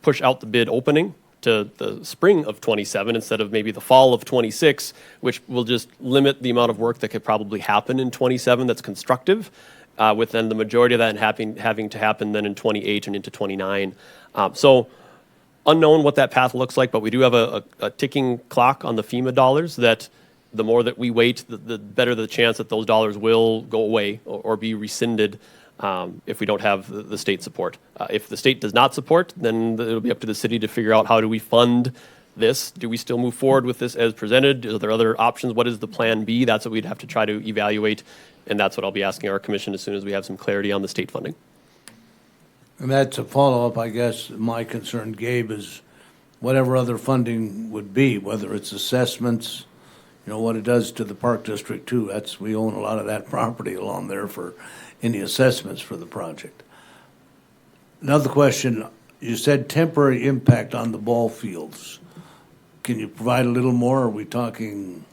push out the bid opening to the spring of 27 instead of maybe the fall of 26, which will just limit the amount of work that could probably happen in 27 that's constructive, with then the majority of that having to happen then in 28 and into 29. So unknown what that path looks like, but we do have a ticking clock on the FEMA dollars that the more that we wait, the better the chance that those dollars will go away or be rescinded if we don't have the state support. If the state does not support, then it'll be up to the city to figure out, how do we fund this? Do we still move forward with this as presented? Are there other options? What is the plan B? That's what we'd have to try to evaluate, and that's what I'll be asking our commission as soon as we have some clarity on the state funding. And that's a follow-up, I guess. My concern, Gabe, is whatever other funding would be, whether it's assessments, what it does to the Park District too. We own a lot of that property along there for any assessments for the project. Another question, you said temporary impact on the ball fields. Can you provide a little more? Are we talking,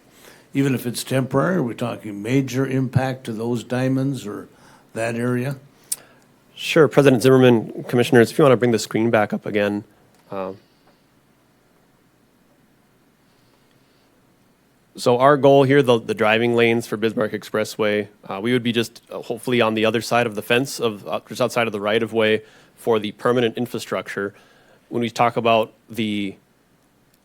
even if it's temporary, are we talking major impact to those diamonds or that area? Sure, President Zimmerman, Commissioners, if you want to bring the screen back up again. So our goal here, the driving lanes for Bismarck Expressway, we would be just hopefully on the other side of the fence, just outside of the right-of-way for the permanent infrastructure. When we talk about the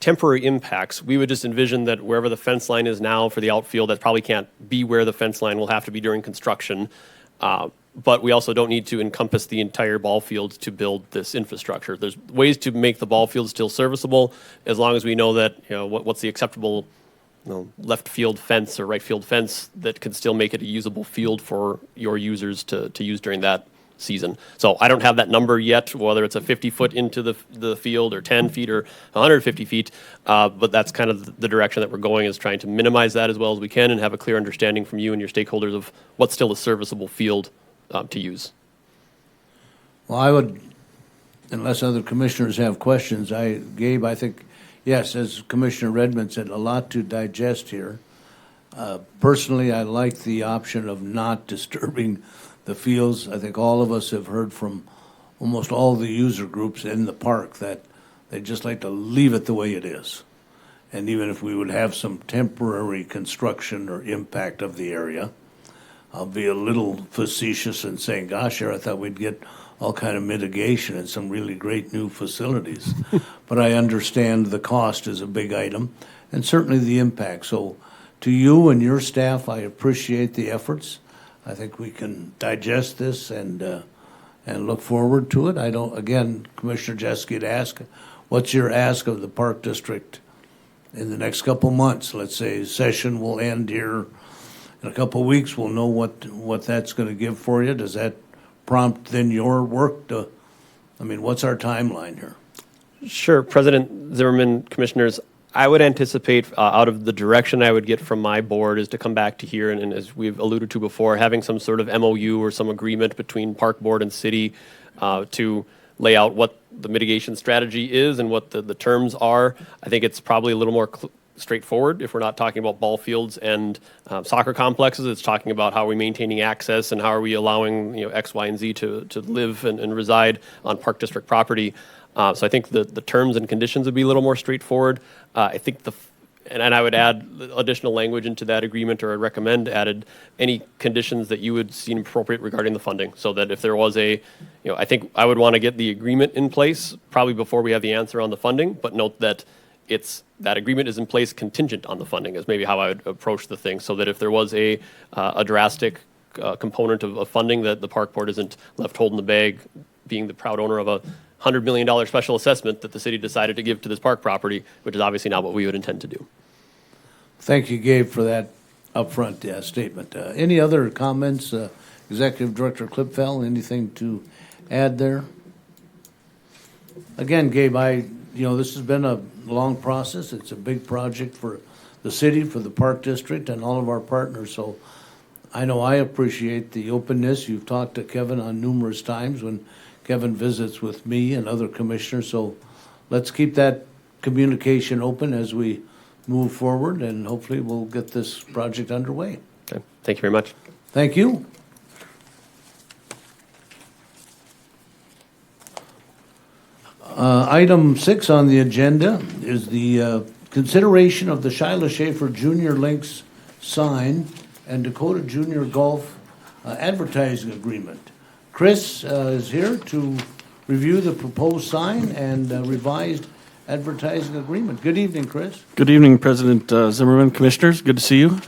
temporary impacts, we would just envision that wherever the fence line is now for the outfield, that probably can't be where the fence line will have to be during construction. But we also don't need to encompass the entire ball field to build this infrastructure. There's ways to make the ball field still serviceable as long as we know that, what's the acceptable left field fence or right field fence that can still make it a usable field for your users to use during that season. So I don't have that number yet, whether it's a 50-foot into the field or 10 feet or 150 feet, but that's kind of the direction that we're going, is trying to minimize that as well as we can and have a clear understanding from you and your stakeholders of what's still a serviceable field to use. Well, I would, unless other commissioners have questions, Gabe, I think, yes, as Commissioner Redmond said, a lot to digest here. Personally, I like the option of not disturbing the fields. I think all of us have heard from almost all the user groups in the park that they just like to leave it the way it is. And even if we would have some temporary construction or impact of the area, I'll be a little facetious in saying, gosh, I thought we'd get all kind of mitigation and some really great new facilities. But I understand the cost is a big item and certainly the impact. So to you and your staff, I appreciate the efforts. I think we can digest this and look forward to it. Again, Commissioner Jeske had asked, what's your ask of the Park District in the next couple months? Let's say session will end here in a couple of weeks. We'll know what that's going to give for you. Does that prompt then your work to, what's our timeline here? Sure, President Zimmerman, Commissioners, I would anticipate out of the direction I would get from my board is to come back to here and as we've alluded to before, having some sort of MOU or some agreement between Park Board and City to lay out what the mitigation strategy is and what the terms are. I think it's probably a little more straightforward if we're not talking about ball fields and soccer complexes. It's talking about how are we maintaining access and how are we allowing X, Y, and Z to live and reside on Park District property. So I think the terms and conditions would be a little more straightforward. I think and I would add additional language into that agreement, or I'd recommend added any conditions that you would seem appropriate regarding the funding, so that if there was I think I would want to get the agreement in place probably before we have the answer on the funding, but note that that agreement is in place contingent on the funding is maybe how I would approach the thing, so that if there was a drastic component of funding, that the Park Board isn't left holding the bag, being the proud owner of a $100 million special assessment that the city decided to give to this park property, which is obviously not what we would intend to do. Thank you, Gabe, for that upfront statement. Any other comments? Executive Director Klipfel, anything to add there? Again, Gabe, this has been a long process. It's a big project for the city, for the Park District, and all of our partners. So I know I appreciate the openness. You've talked to Kevin on numerous times when Kevin visits with me and other commissioners. So let's keep that communication open as we move forward, and hopefully we'll get this project underway. Okay. Thank you very much. Thank you. Item 6 on the agenda is the consideration of the Shiloh Schaefer Junior Links sign and Dakota Junior Golf advertising agreement. Chris is here to review the proposed sign and revised advertising agreement. Good evening, Chris. Good evening, President Zimmerman, Commissioners. Good to see you.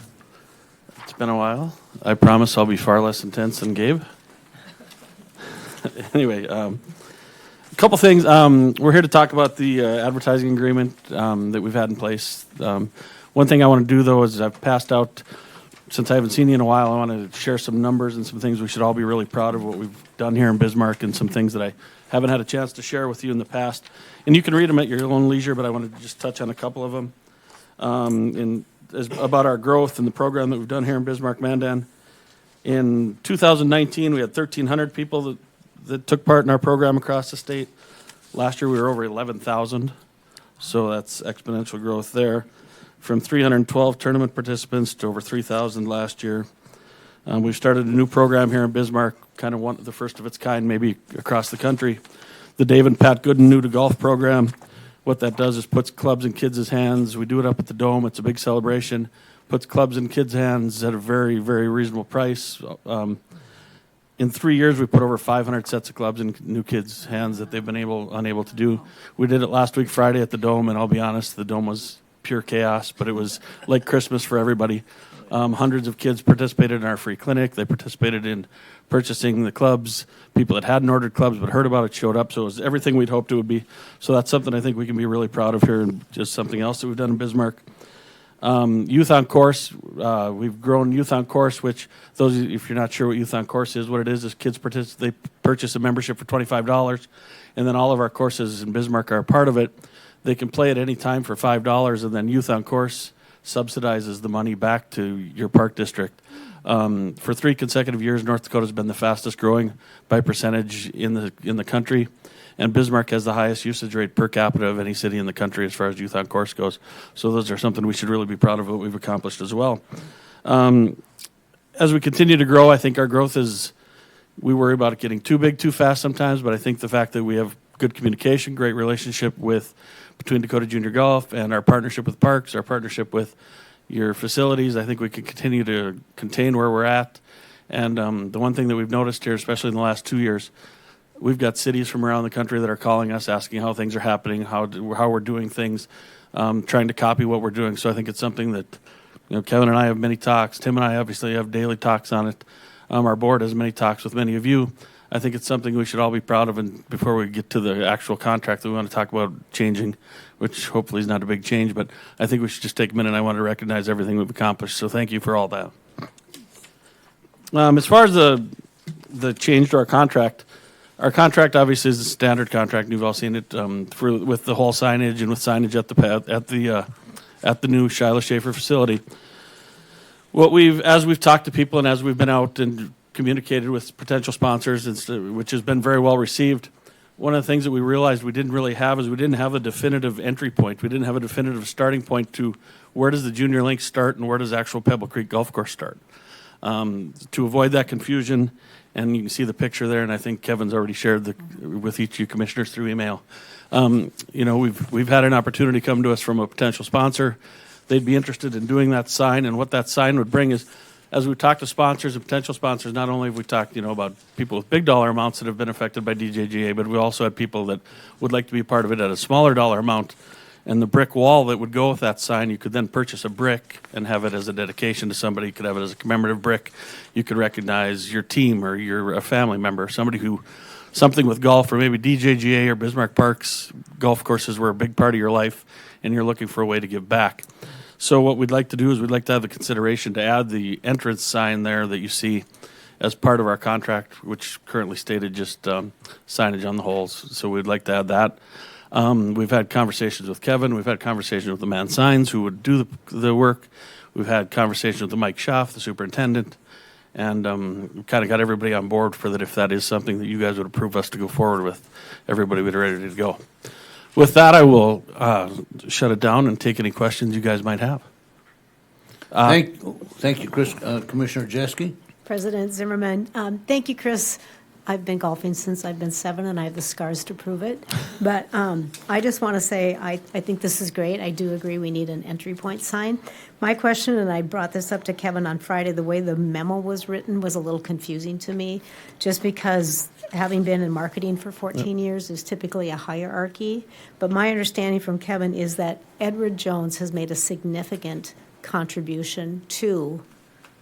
It's been a while. I promise I'll be far less intense than Gabe. Anyway, a couple things. We're here to talk about the advertising agreement that we've had in place. One thing I want to do, though, is I've passed out since I haven't seen you in a while, I want to share some numbers and some things we should all be really proud of what we've done here in Bismarck, and some things that I haven't had a chance to share with you in the past. And you can read them at your own leisure, but I wanted to just touch on a couple of them. About our growth and the program that we've done here in Bismarck-Mandan. In 2019, we had 1,300 people that took part in our program across the state. Last year, we were over 11,000, so that's exponential growth there. From 312 tournament participants to over 3,000 last year. We've started a new program here in Bismarck, kind of one the first of its kind, maybe across the country. The Dave and Pat Gooden New to Golf program. What that does is puts clubs in kids' hands. We do it up at the Dome. It's a big celebration. Puts clubs in kids' hands at a very, very reasonable price. In 3 years, we put over 500 sets of clubs in new kids' hands that they've been unable to do. We did it last week, Friday, at the Dome, and I'll be honest, the Dome was pure chaos, but it was like Christmas for everybody. Hundreds of kids participated in our free clinic. They participated in purchasing the clubs. People that hadn't ordered clubs but heard about it showed up, so it was everything we'd hoped it would be. So that's something I think we can be really proud of here, and just something else that we've done in Bismarck. Youth on Course, we've grown Youth on Course, which if you're not sure what Youth on Course is, what it is kids they purchase a membership for $25, and then all of our courses in Bismarck are a part of it. They can play at any time for $5, and then Youth on Course subsidizes the money back to your park district. For 3 consecutive years, North Dakota has been the fastest growing by percentage in the country, and Bismarck has the highest usage rate per capita of any city in the country as far as Youth on Course goes. So those are something we should really be proud of what we've accomplished as well. As we continue to grow, I think our growth we worry about it getting too big too fast sometimes, but I think the fact that we have good communication, great relationship between Dakota Junior Golf and our partnership with parks, our partnership with your facilities, I think we can continue to contain where we're at. And the one thing that we've noticed here, especially in the last 2 years, we've got cities from around the country that are calling us, asking how things are happening, how we're doing things, trying to copy what we're doing. So I think it's something that Kevin and I have many talks. Tim and I obviously have daily talks on it. Our board has many talks with many of you. I think it's something we should all be proud of. And before we get to the actual contract that we want to talk about changing, which hopefully is not a big change, but I think we should just take a minute. I want to recognize everything we've accomplished. So thank you for all that. As far as the change to our contract obviously is a standard contract. And you've all seen it with the whole signage and with signage at the new Shiloh Schaefer facility. As we've talked to people and as we've been out and communicated with potential sponsors, which has been very well received, one of the things that we realized we didn't really have is we didn't have a definitive entry point. We didn't have a definitive starting point to where does the Junior Link start and where does actual Pebble Creek Golf Course start. To avoid that confusion, and you can see the picture there, and I think Kevin's already shared with each of you commissioners through email. We've had an opportunity come to us from a potential sponsor. They'd be interested in doing that sign, and what that sign would bring is, as we've talked to sponsors and potential sponsors, not only have we talked, about people with big dollar amounts that have been affected by DJGA, but we also had people that would like to be part of it at a smaller dollar amount. And the brick wall that would go with that sign, you could then purchase a brick and have it as a dedication to somebody. You could have it as a commemorative brick. You could recognize your team or a family member, something with golf, or maybe DJGA or Bismarck Parks golf courses were a big part of your life, and you're looking for a way to give back. So what we'd like to do is we'd like to have the consideration to add the entrance sign there that you see as part of our contract, which currently stated just signage on the holes. So we'd like to add that. We've had conversations with Kevin. We've had conversations with the man signs who would do the work. We've had conversations with Mike Schaff, the superintendent, and we've kind of got everybody on board for that. If that is something that you guys would approve us to go forward with, everybody would be ready to go. With that, I will shut it down and take any questions you guys might have. Thank you, Chris. Commissioner Jeske? President Zimmerman, thank you, Chris. I've been golfing since I've been 7, and I have the scars to prove it. But I just want to say I think this is great. I do agree we need an entry point sign. My question, and I brought this up to Kevin on Friday, the way the memo was written was a little confusing to me, just because having been in marketing for 14 years is typically a hierarchy. But my understanding from Kevin is that Edward Jones has made a significant contribution to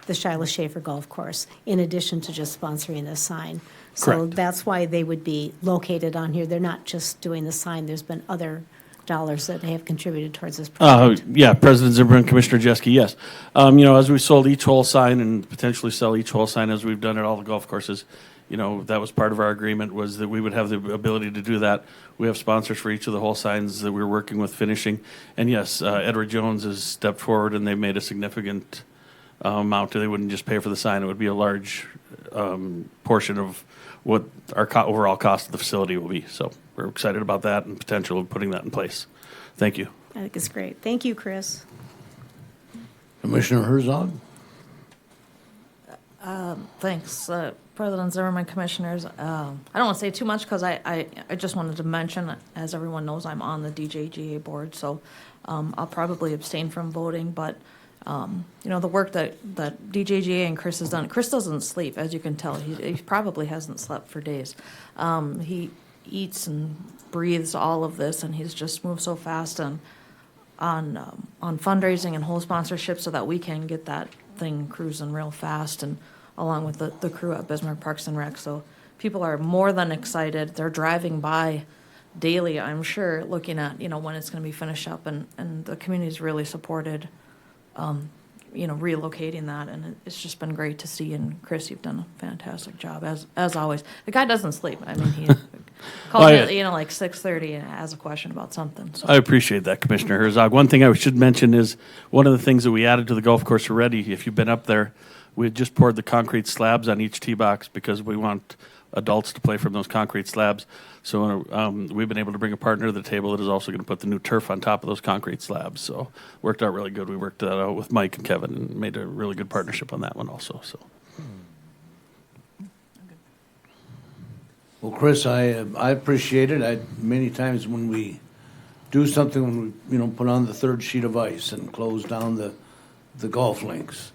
the Shiloh Schaefer Golf Course, in addition to just sponsoring this sign. So Correct. that's why they would be located on here. They're not just doing the sign. There's been other dollars that they have contributed towards this project. Yeah, President Zimmerman, Commissioner Jeske, yes. As we sold each hole sign and potentially sell each hole sign as we've done at all the golf courses, that was part of our agreement, was that we would have the ability to do that. We have sponsors for each of the hole signs that we're working with finishing. And yes, Edward Jones has stepped forward and they've made a significant amount. They wouldn't just pay for the sign, it would be a large portion of what our overall cost of the facility will be. So we're excited about that and potential of putting that in place. Thank you. I think it's great. Thank you, Chris. Commissioner Herzog? Thanks, President Zimmerman, Commissioners. I don't want to say too much because I just wanted to mention, as everyone knows, I'm on the DJGA board, so I'll probably abstain from voting. But the work that DJGA and Chris has done. Chris doesn't sleep, as you can tell. He probably hasn't slept for days. He eats and breathes all of this, and he's just moved so fast on fundraising and whole sponsorship so that we can get that thing cruising real fast, and along with the crew at Bismarck Parks and Rec. So people are more than excited. They're driving by daily, I'm sure, looking at when it's going to be finished up, and the community's really supported relocating that, and it's just been great to see. And Chris, you've done a fantastic job as always. The guy doesn't sleep. I mean, he calls me like 6:30 and has a question about something. So. I appreciate that, Commissioner Herzog. One thing I should mention is one of the things that we added to the golf course already, if you've been up there, we had just poured the concrete slabs on each tee box because we want adults to play from those concrete slabs. So we've been able to bring a partner to the table that is also going to put the new turf on top of those concrete slabs. So worked out really good. We worked that out with Mike and Kevin and made a really good partnership on that one also. So. Well, Chris, I appreciate it. Many times when we do something, when we put on the third sheet of ice and close down the golf links,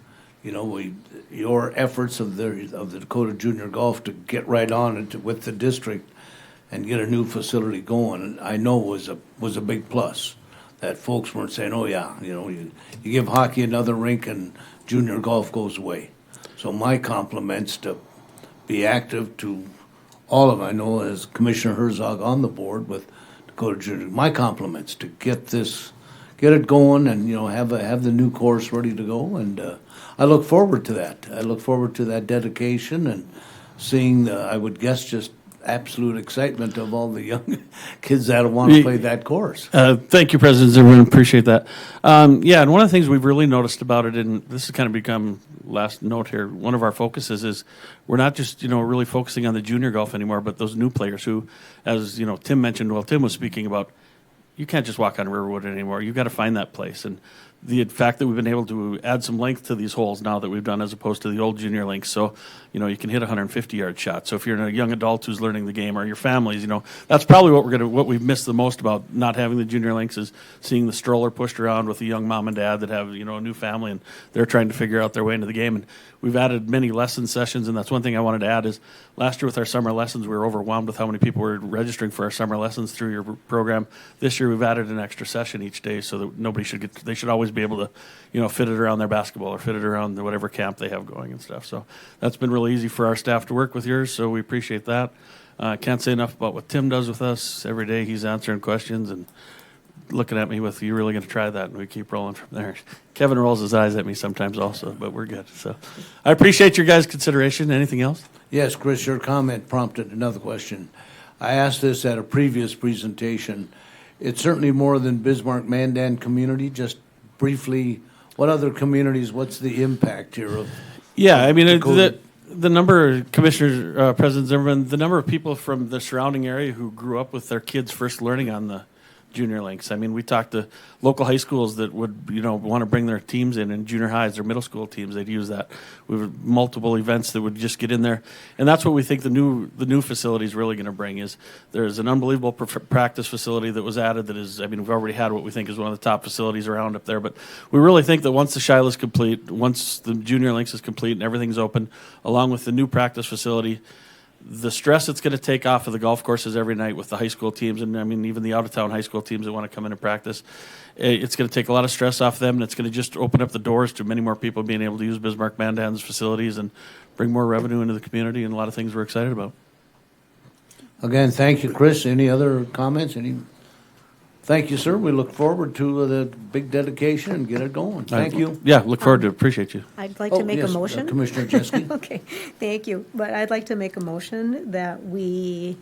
your efforts of the Dakota Junior Golf to get right on it with the district and get a new facility going, I know was a big plus. That folks weren't saying, "Oh yeah, you give hockey another rink and junior golf goes away." So my compliments to be active to all of, I know as Commissioner Herzog on the board with Dakota Junior, my compliments to get it going and have the new course ready to go, and I look forward to that. I look forward to that dedication and seeing I would guess just absolute excitement of all the young kids that want to play that course. Thank you, President Zimmerman. Appreciate that. And one of the things we've really noticed about it, and this has kind of become last note here, one of our focuses is we're not just really focusing on the junior golf anymore, but those new players who, as Tim mentioned while Tim was speaking about, you can't just walk on Riverwood anymore. You've got to find that place. And the fact that we've been able to add some length to these holes now that we've done as opposed to the old junior links. So, you can hit a 150-yard shot. So if you're a young adult who's learning the game or your families, that's probably what we've missed the most about not having the junior links is seeing the stroller pushed around with a young mom and dad that have, a new family and they're trying to figure out their way into the game. And we've added many lesson sessions, and that's one thing I wanted to add is last year with our summer lessons, we were overwhelmed with how many people were registering for our summer lessons through your program. This year we've added an extra session each day so that they should always be able to, fit it around their basketball or fit it around whatever camp they have going and stuff. So that's been really easy for our staff to work with yours, so we appreciate that. Can't say enough about what Tim does with us. Every day he's answering questions and looking at me with, "You really going to try that?" And we keep rolling from there. Kevin rolls his eyes at me sometimes also, but we're good. So I appreciate your guys' consideration. Anything else? Yes, Chris, your comment prompted another question. I asked this at a previous presentation. It's certainly more than Bismarck-Mandan community. Just briefly, what other communities, what's the impact here of Yeah, I mean, Dakota? the number of commissioners, President Zimmerman, the number of people from the surrounding area who grew up with their kids first learning on the junior links. I mean, we talked to local high schools that would, want to bring their teams in junior highs or middle school teams. They'd use that. We have multiple events that would just get in there, and that's what we think the new facility is really going to bring. Is there's an unbelievable practice facility that was added. That is, I mean, we've already had what we think is one of the top facilities around up there. But we really think that once the Shiloh is complete, once the junior links is complete and everything's open, along with the new practice facility, the stress it's going to take off of the golf courses every night with the high school teams, and I mean even the out-of-town high school teams that want to come in and practice, it's going to take a lot of stress off them, and it's going to just open up the doors to many more people being able to use Bismarck-Mandan's facilities and bring more revenue into the community, and a lot of things we're excited about. Again, thank you, Chris. Any other comments? Thank you, sir. We look forward to the big dedication and get it going. Thank you. Yeah, look forward to it. Appreciate you. I'd like Oh, to make a yes, motion. Commissioner Jeske. Okay, thank you. But I'd like to make a motion that we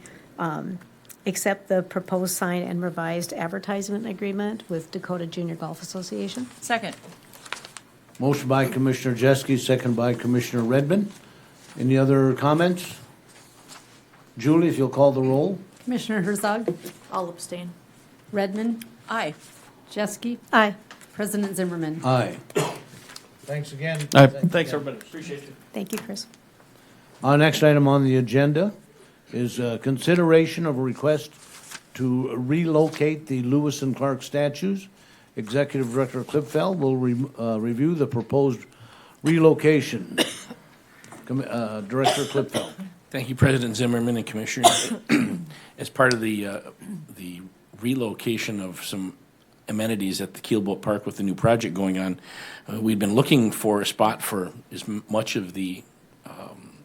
accept the proposed sign and revised advertisement agreement with Dakota Junior Golf Association. Second. Motion by Commissioner Jeske, second by Commissioner Redmond. Any other comments? Julie, if you'll call the roll. Commissioner Herzog, I'll abstain. Redmond, Aye. Jeske, Aye. President Zimmerman. Aye. Thanks again. Thanks, everybody. Appreciate you. Thank you, Chris. Our next item on the agenda is consideration of a request to relocate the Lewis and Clark statues. Executive Director Klipfeld will review the proposed relocation. Director Klipfeld. Thank you, President Zimmerman and Commissioners. As part of the relocation of some amenities at the Keelboat Park with the new project going on, we've been looking for a spot for as much of the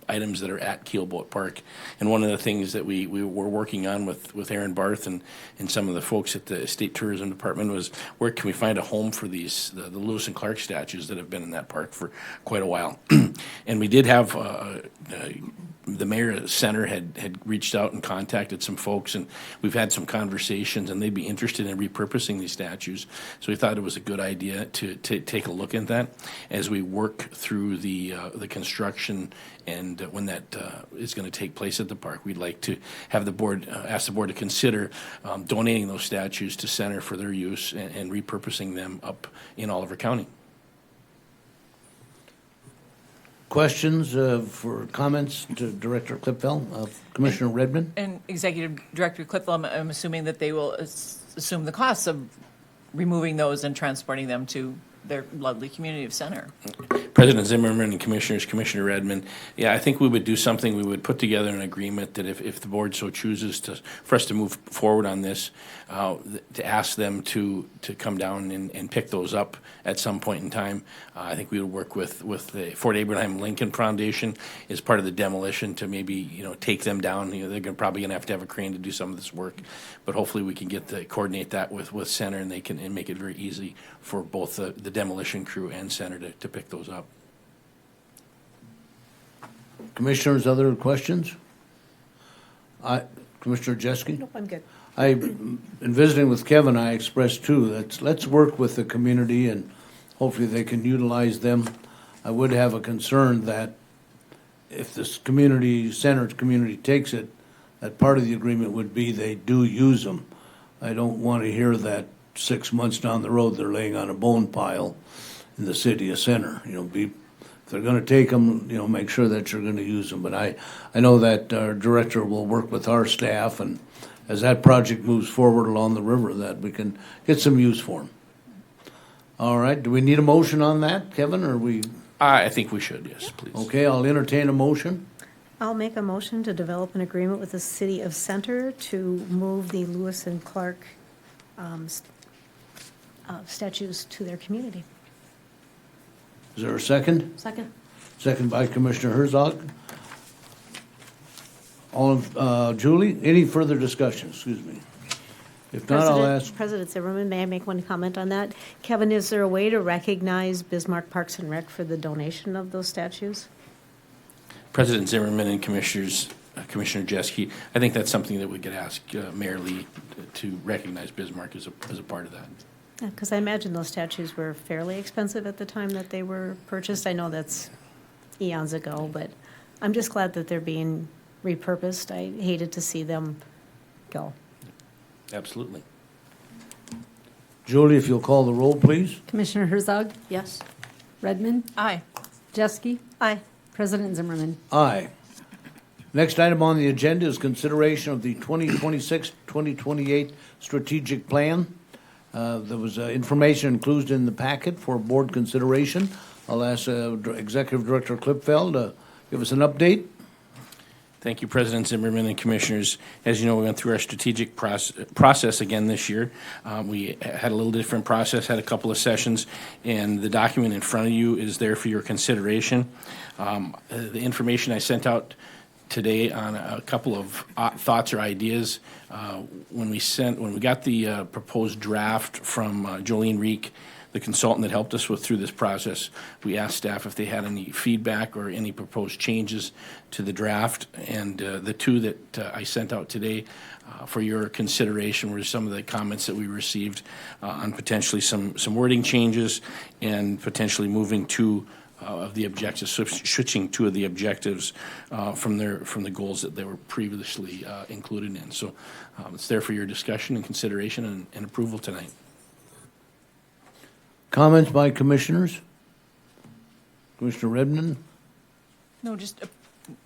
items that are at Keelboat Park. And one of the things that we were working on with Aaron Barth and some of the folks at the State Tourism Department was where can we find a home for these, the Lewis and Clark statues that have been in that park for quite a while. And we did have the mayor center had reached out and contacted some folks, and we've had some conversations, and they'd be interested in repurposing these statues. So we thought it was a good idea to take a look at that as we work through the construction and when that is going to take place at the park. We'd like to have the board ask the board to consider donating those statues to center for their use and repurposing them up in Oliver County. Questions for comments to Director Klipfeld? Commissioner Redmond? And Executive Director Clipwell, I'm assuming that they will assume the costs of removing those and transporting them to their lovely community of Center. President Zimmerman and Commissioners, Commissioner Redmond, yeah, I think we would do something. We would put together an agreement that if the board so chooses for us to move forward on this, to ask them to come down and pick those up at some point in time. I think we would work with the Fort Abraham Lincoln Foundation as part of the demolition to maybe take them down. They're probably going to have a crane to do some of this work, but hopefully we can coordinate that with Center, and they can make it very easy for both the demolition crew and Center to pick those up. Commissioners, other questions? Commissioner Jeske? Nope, I'm good. In visiting with Kevin, I expressed too that let's work with the community and hopefully they can utilize them. I would have a concern that if this center community takes it, that part of the agreement would be they do use them. I don't want to hear that 6 months down the road they're laying on a bone pile in the city of Center. If they're going to take them, make sure that you're going to use them. But I know that our director will work with our staff, and as that project moves forward along the river, that we can get some use for them. All right, do we need a motion on that, Kevin, or we? I think we should, yes, please. Okay, I'll entertain a motion. I'll make a motion to develop an agreement with the city of Center to move the Lewis and Clark statues to their community. Is there a second? Second. Second by Commissioner Herzog. Julie, any further discussion? Excuse me. If not, I'll ask. President Zimmerman, may I make one comment on that? Kevin, is there a way to recognize Bismarck Parks and Rec for the donation of those statues? President Zimmerman and Commissioners, Commissioner Jeske, I think that's something that we could ask Mayor Lee to recognize Bismarck as a part of that. Because I imagine those statues were fairly expensive at the time that they were purchased. I know that's eons ago, but I'm just glad that they're being repurposed. I hated to see them go. Absolutely. Julie, if you'll call the roll, please. Commissioner Herzog, Yes. Redmond, Aye. Jeske, Aye. President Zimmerman. Aye. Next item on the agenda is consideration of the 2026-2028 strategic plan. There was information included in the packet for board consideration. I'll ask Executive Director Klipfeld to give us an update. Thank you, President Zimmerman and Commissioners. As you know, we went through our strategic process again this year. We had a little different process, had a couple of sessions, and the document in front of you is there for your consideration. The information I sent out today on a couple of thoughts or ideas. When we got the proposed draft from Jolene Reek, the consultant that helped us through this process, we asked staff if they had any feedback or any proposed changes to the draft. And the two that I sent out today for your consideration were some of the comments that we received on potentially some wording changes and potentially moving two of the objectives, switching two of the objectives from the goals that they were previously included in. So it's there for your discussion and consideration and approval tonight. Comments by commissioners? Commissioner Redmond? No, just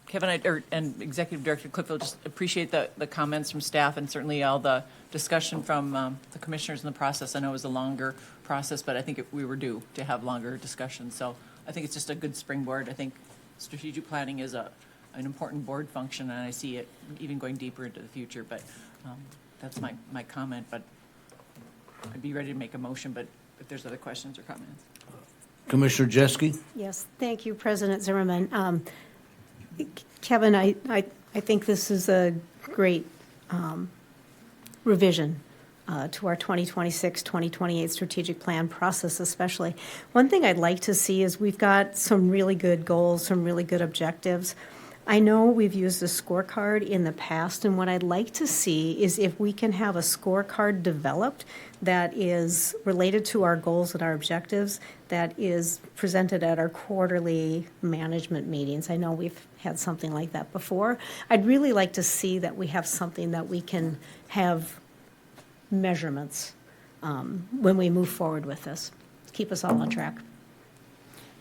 Kevin and Executive Director Clipfield, just appreciate the comments from staff and certainly all the discussion from the commissioners in the process. I know it was a longer process, but I think we were due to have longer discussions. So I think it's just a good springboard. I think strategic planning is an important board function, and I see it even going deeper into the future. But that's my comment. But I'd be ready to make a motion, but if there's other questions or comments. Commissioner Jeske? Yes, thank you, President Zimmerman. Kevin, I think this is a great revision to our 2026-2028 strategic plan process especially. One thing I'd like to see is we've got some really good goals, some really good objectives. I know we've used a scorecard in the past, and what I'd like to see is if we can have a scorecard developed that is related to our goals and our objectives, that is presented at our quarterly management meetings. I know we've had something like that before. I'd really like to see that we have something that we can have measurements when we move forward with this. Keep us all on track.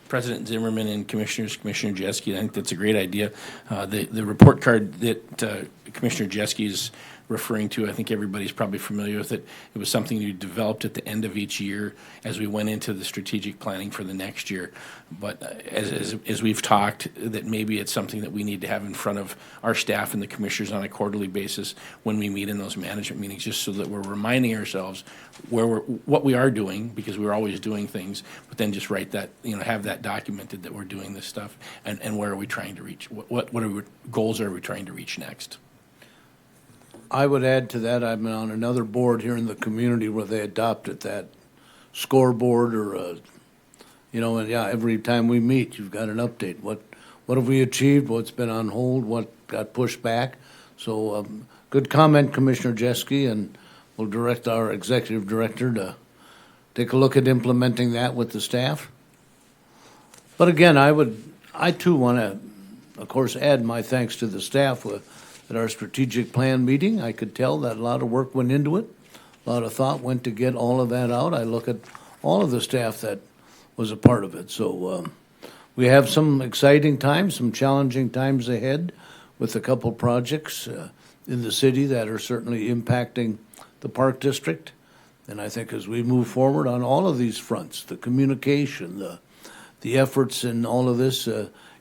President Zimmerman and Commissioner Jeske, I think that's a great idea. The report card that Commissioner Jeske is referring to, I think everybody's probably familiar with it. It was something you developed at the end of each year as we went into the strategic planning for the next year. But as we've talked, that maybe it's something that we need to have in front of our staff and the commissioners on a quarterly basis when we meet in those management meetings, just so that we're reminding ourselves what we are doing, because we're always doing things, but then just write that, have that documented that we're doing this stuff, and where are we trying to reach? What goals are we trying to reach next? I would add to that, I'm on another board here in the community where they adopted that scoreboard and every time we meet, you've got an update. What have we achieved? What's been on hold? What got pushed back? So good comment, Commissioner Jeske, and we'll direct our executive director to take a look at implementing that with the staff. But again, I too want to, of course, add my thanks to the staff at our strategic plan meeting. I could tell that a lot of work went into it. A lot of thought went to get all of that out. I look at all of the staff that was a part of it. So we have some exciting times, some challenging times ahead with a couple projects in the city that are certainly impacting the Park District. And I think as we move forward on all of these fronts, the communication, the efforts and all of this,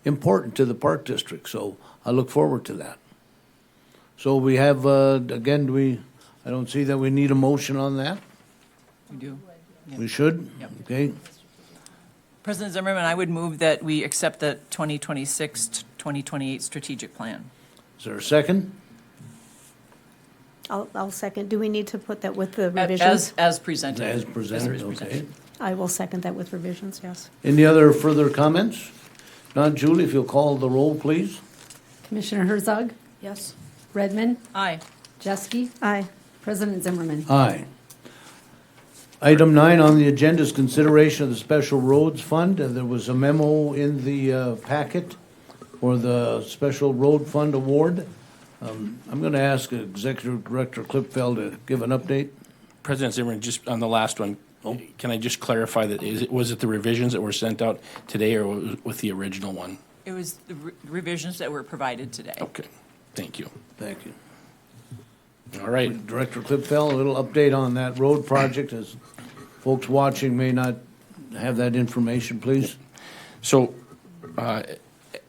important to the Park District. So I look forward to that. So we have, again, I don't see that we need a motion on that. We do. Yep. We should? Yep. Okay. President Zimmerman, I would move that we accept the 2026-2028 strategic plan. Is there a second? I'll second. Do we need to put that with the revisions? As presented. As presented, As okay. presented. I will second that with revisions, yes. Any other further comments? Not Julie, if you'll call the roll, please. Commissioner Herzog? Yes. Redmond? Aye. Jeske? Aye. President Zimmerman? Aye. Item 9 on the agenda is consideration of the Special Roads Fund. There was a memo in the packet for the Special Road Fund Award. I'm going to ask Executive Director Clipfeld to give an update. President Zimmerman, just on the last one, can I just clarify that, was it the revisions that were sent out today or with the original one? It was the revisions that were provided today. Okay, thank you. Thank you. All right. Director Clipfeld, a little update on that road project, as folks watching may not have that information, please. So,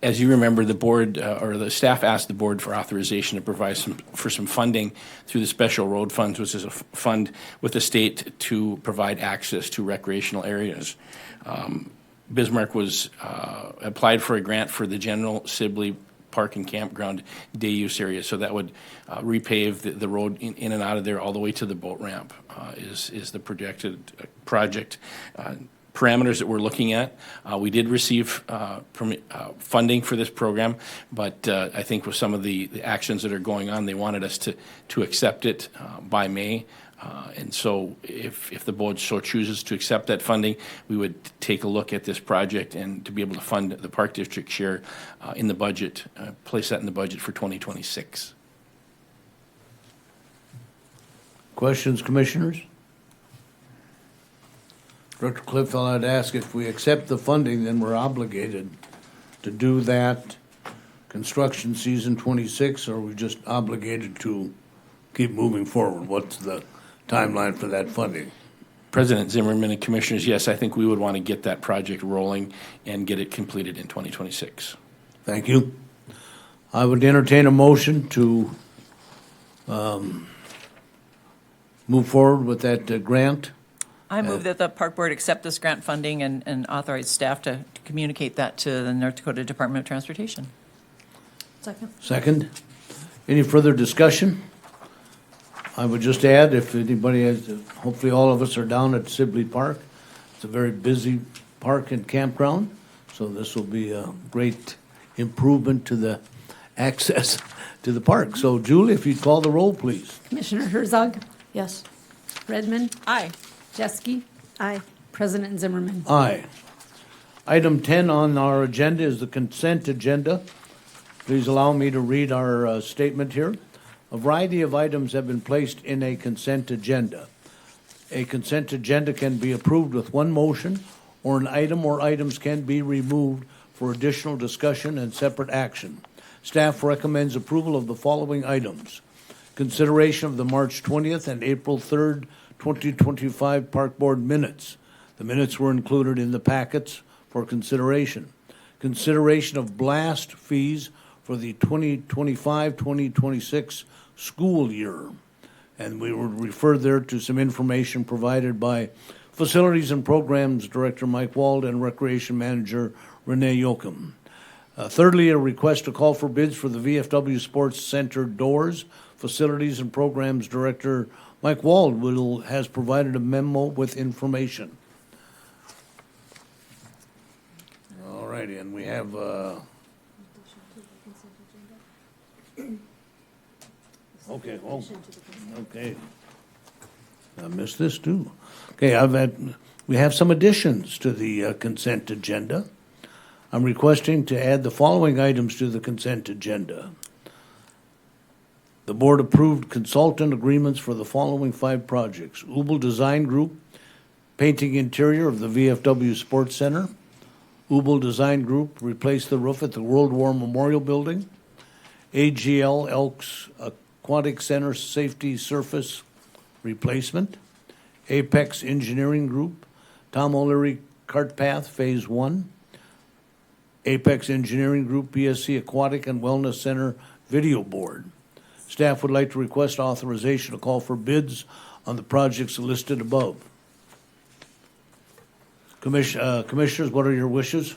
as you remember, the board, or the staff asked the board for authorization to provide some funding through the Special Road Funds, which is a fund with the state to provide access to recreational areas. Bismarck was applied for a grant for the General Sibley park and campground day use area. So that would repave the road in and out of there all the way to the boat ramp is the projected project. Parameters that we're looking at. We did receive funding for this program, but I think with some of the actions that are going on, they wanted us to accept it by May. And so if the board so chooses to accept that funding, we would take a look at this project and to be able to fund the Park District share in the budget, place that in the budget for 2026. Questions, commissioners? Director Clipfell, I'd ask if we accept the funding, then we're obligated to do that construction season 26, or are we just obligated to keep moving forward? What's the timeline for that funding? President Zimmerman and commissioners, yes, I think we would want to get that project rolling and get it completed in 2026. Thank you. I would entertain a motion to move forward with that grant. I move that the Park Board accept this grant funding and authorize staff to communicate that to the North Dakota Department of Transportation. Second. Second. Any further discussion? I would just add, if anybody has, hopefully all of us are down at Sibley Park. It's a very busy park and campground, so this will be a great improvement to the access to the park. So Julie, if you'd call the roll, please. Commissioner Herzog, Yes. Redmond, Aye. Jeske, Aye. President Zimmerman. Aye. Item 10 on our agenda is the consent agenda. Please allow me to read our statement here. A variety of items have been placed in a consent agenda. A consent agenda can be approved with one motion, or an item or items can be removed for additional discussion and separate action. Staff recommends approval of the following items. Consideration of the March 20th and April 3rd, 2025 Park Board minutes. The minutes were included in the packets for consideration. Consideration of blast fees for the 2025-2026 school year. And we would refer there to some information provided by Facilities and Programs Director Mike Wald and Recreation Manager Renee Yoakum. Thirdly, a request to call for bids for the VFW Sports Center doors. Facilities and Programs Director Mike Wald has provided a memo with information. All righty, and we have okay, okay. I missed this too. Okay, we have some additions to the consent agenda. I'm requesting to add the following items to the consent agenda. The board approved consultant agreements for the following 5 projects. Ubel Design Group, painting interior of the VFW Sports Center. Ubel Design Group replaced the roof at the World War Memorial Building. AGL Elks Aquatic Center safety surface replacement. Apex Engineering Group, Tom O'Leary Cart Path Phase 1. Apex Engineering Group, BSC Aquatic and Wellness Center Video Board. Staff would like to request authorization to call for bids on the projects listed above. Commissioners, what are your wishes?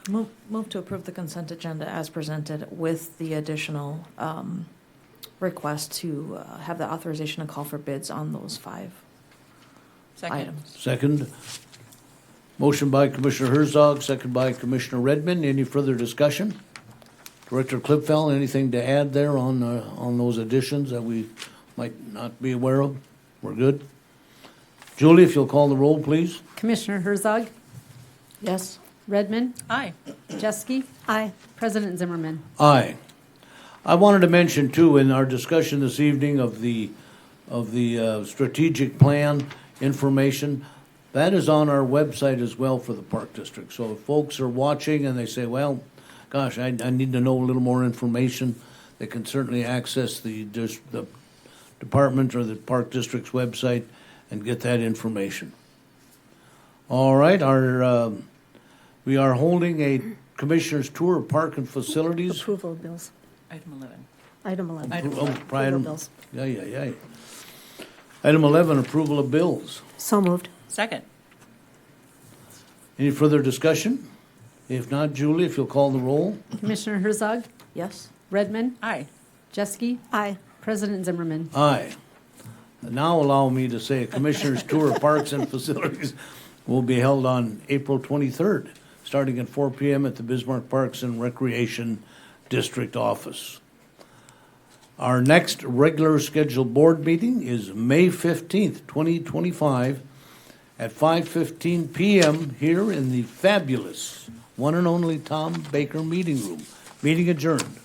Move to approve the consent agenda as presented with the additional request to have the authorization to call for bids on those 5 Second. items. Second. Motion by Commissioner Herzog, second by Commissioner Redmond. Any further discussion? Director Clipfell, anything to add there on those additions that we might not be aware of? We're good? Julie, if you'll call the roll, please. Commissioner Herzog, Yes. Redmond, Aye. Jeske, Aye. President Zimmerman. Aye. I wanted to mention too, in our discussion this evening of the strategic plan information, that is on our website as well for the Park District. So if folks are watching and they say, well, gosh, I need to know a little more information, they can certainly access the department or the Park District's website and get that information. All right, we are holding a commissioner's tour of park and facilities. Approval of bills. Item 11. Item 11. Item Oh, 11. item, of bills. yeah. Item 11, approval of bills. So moved. Second. Any further discussion? If not, Julie, if you'll call the roll. Commissioner Herzog, Yes? Redmond, Aye. Jeske, Aye. President Zimmerman. Aye. Now allow me to say a commissioner's tour of parks and facilities will be held on April 23rd, starting at 4 p.m. at the Bismarck Parks and Recreation District Office. Our next regular scheduled board meeting is May 15th, 2025 at 5:15 p.m. here in the fabulous one and only Tom Baker Meeting Room. Meeting adjourned.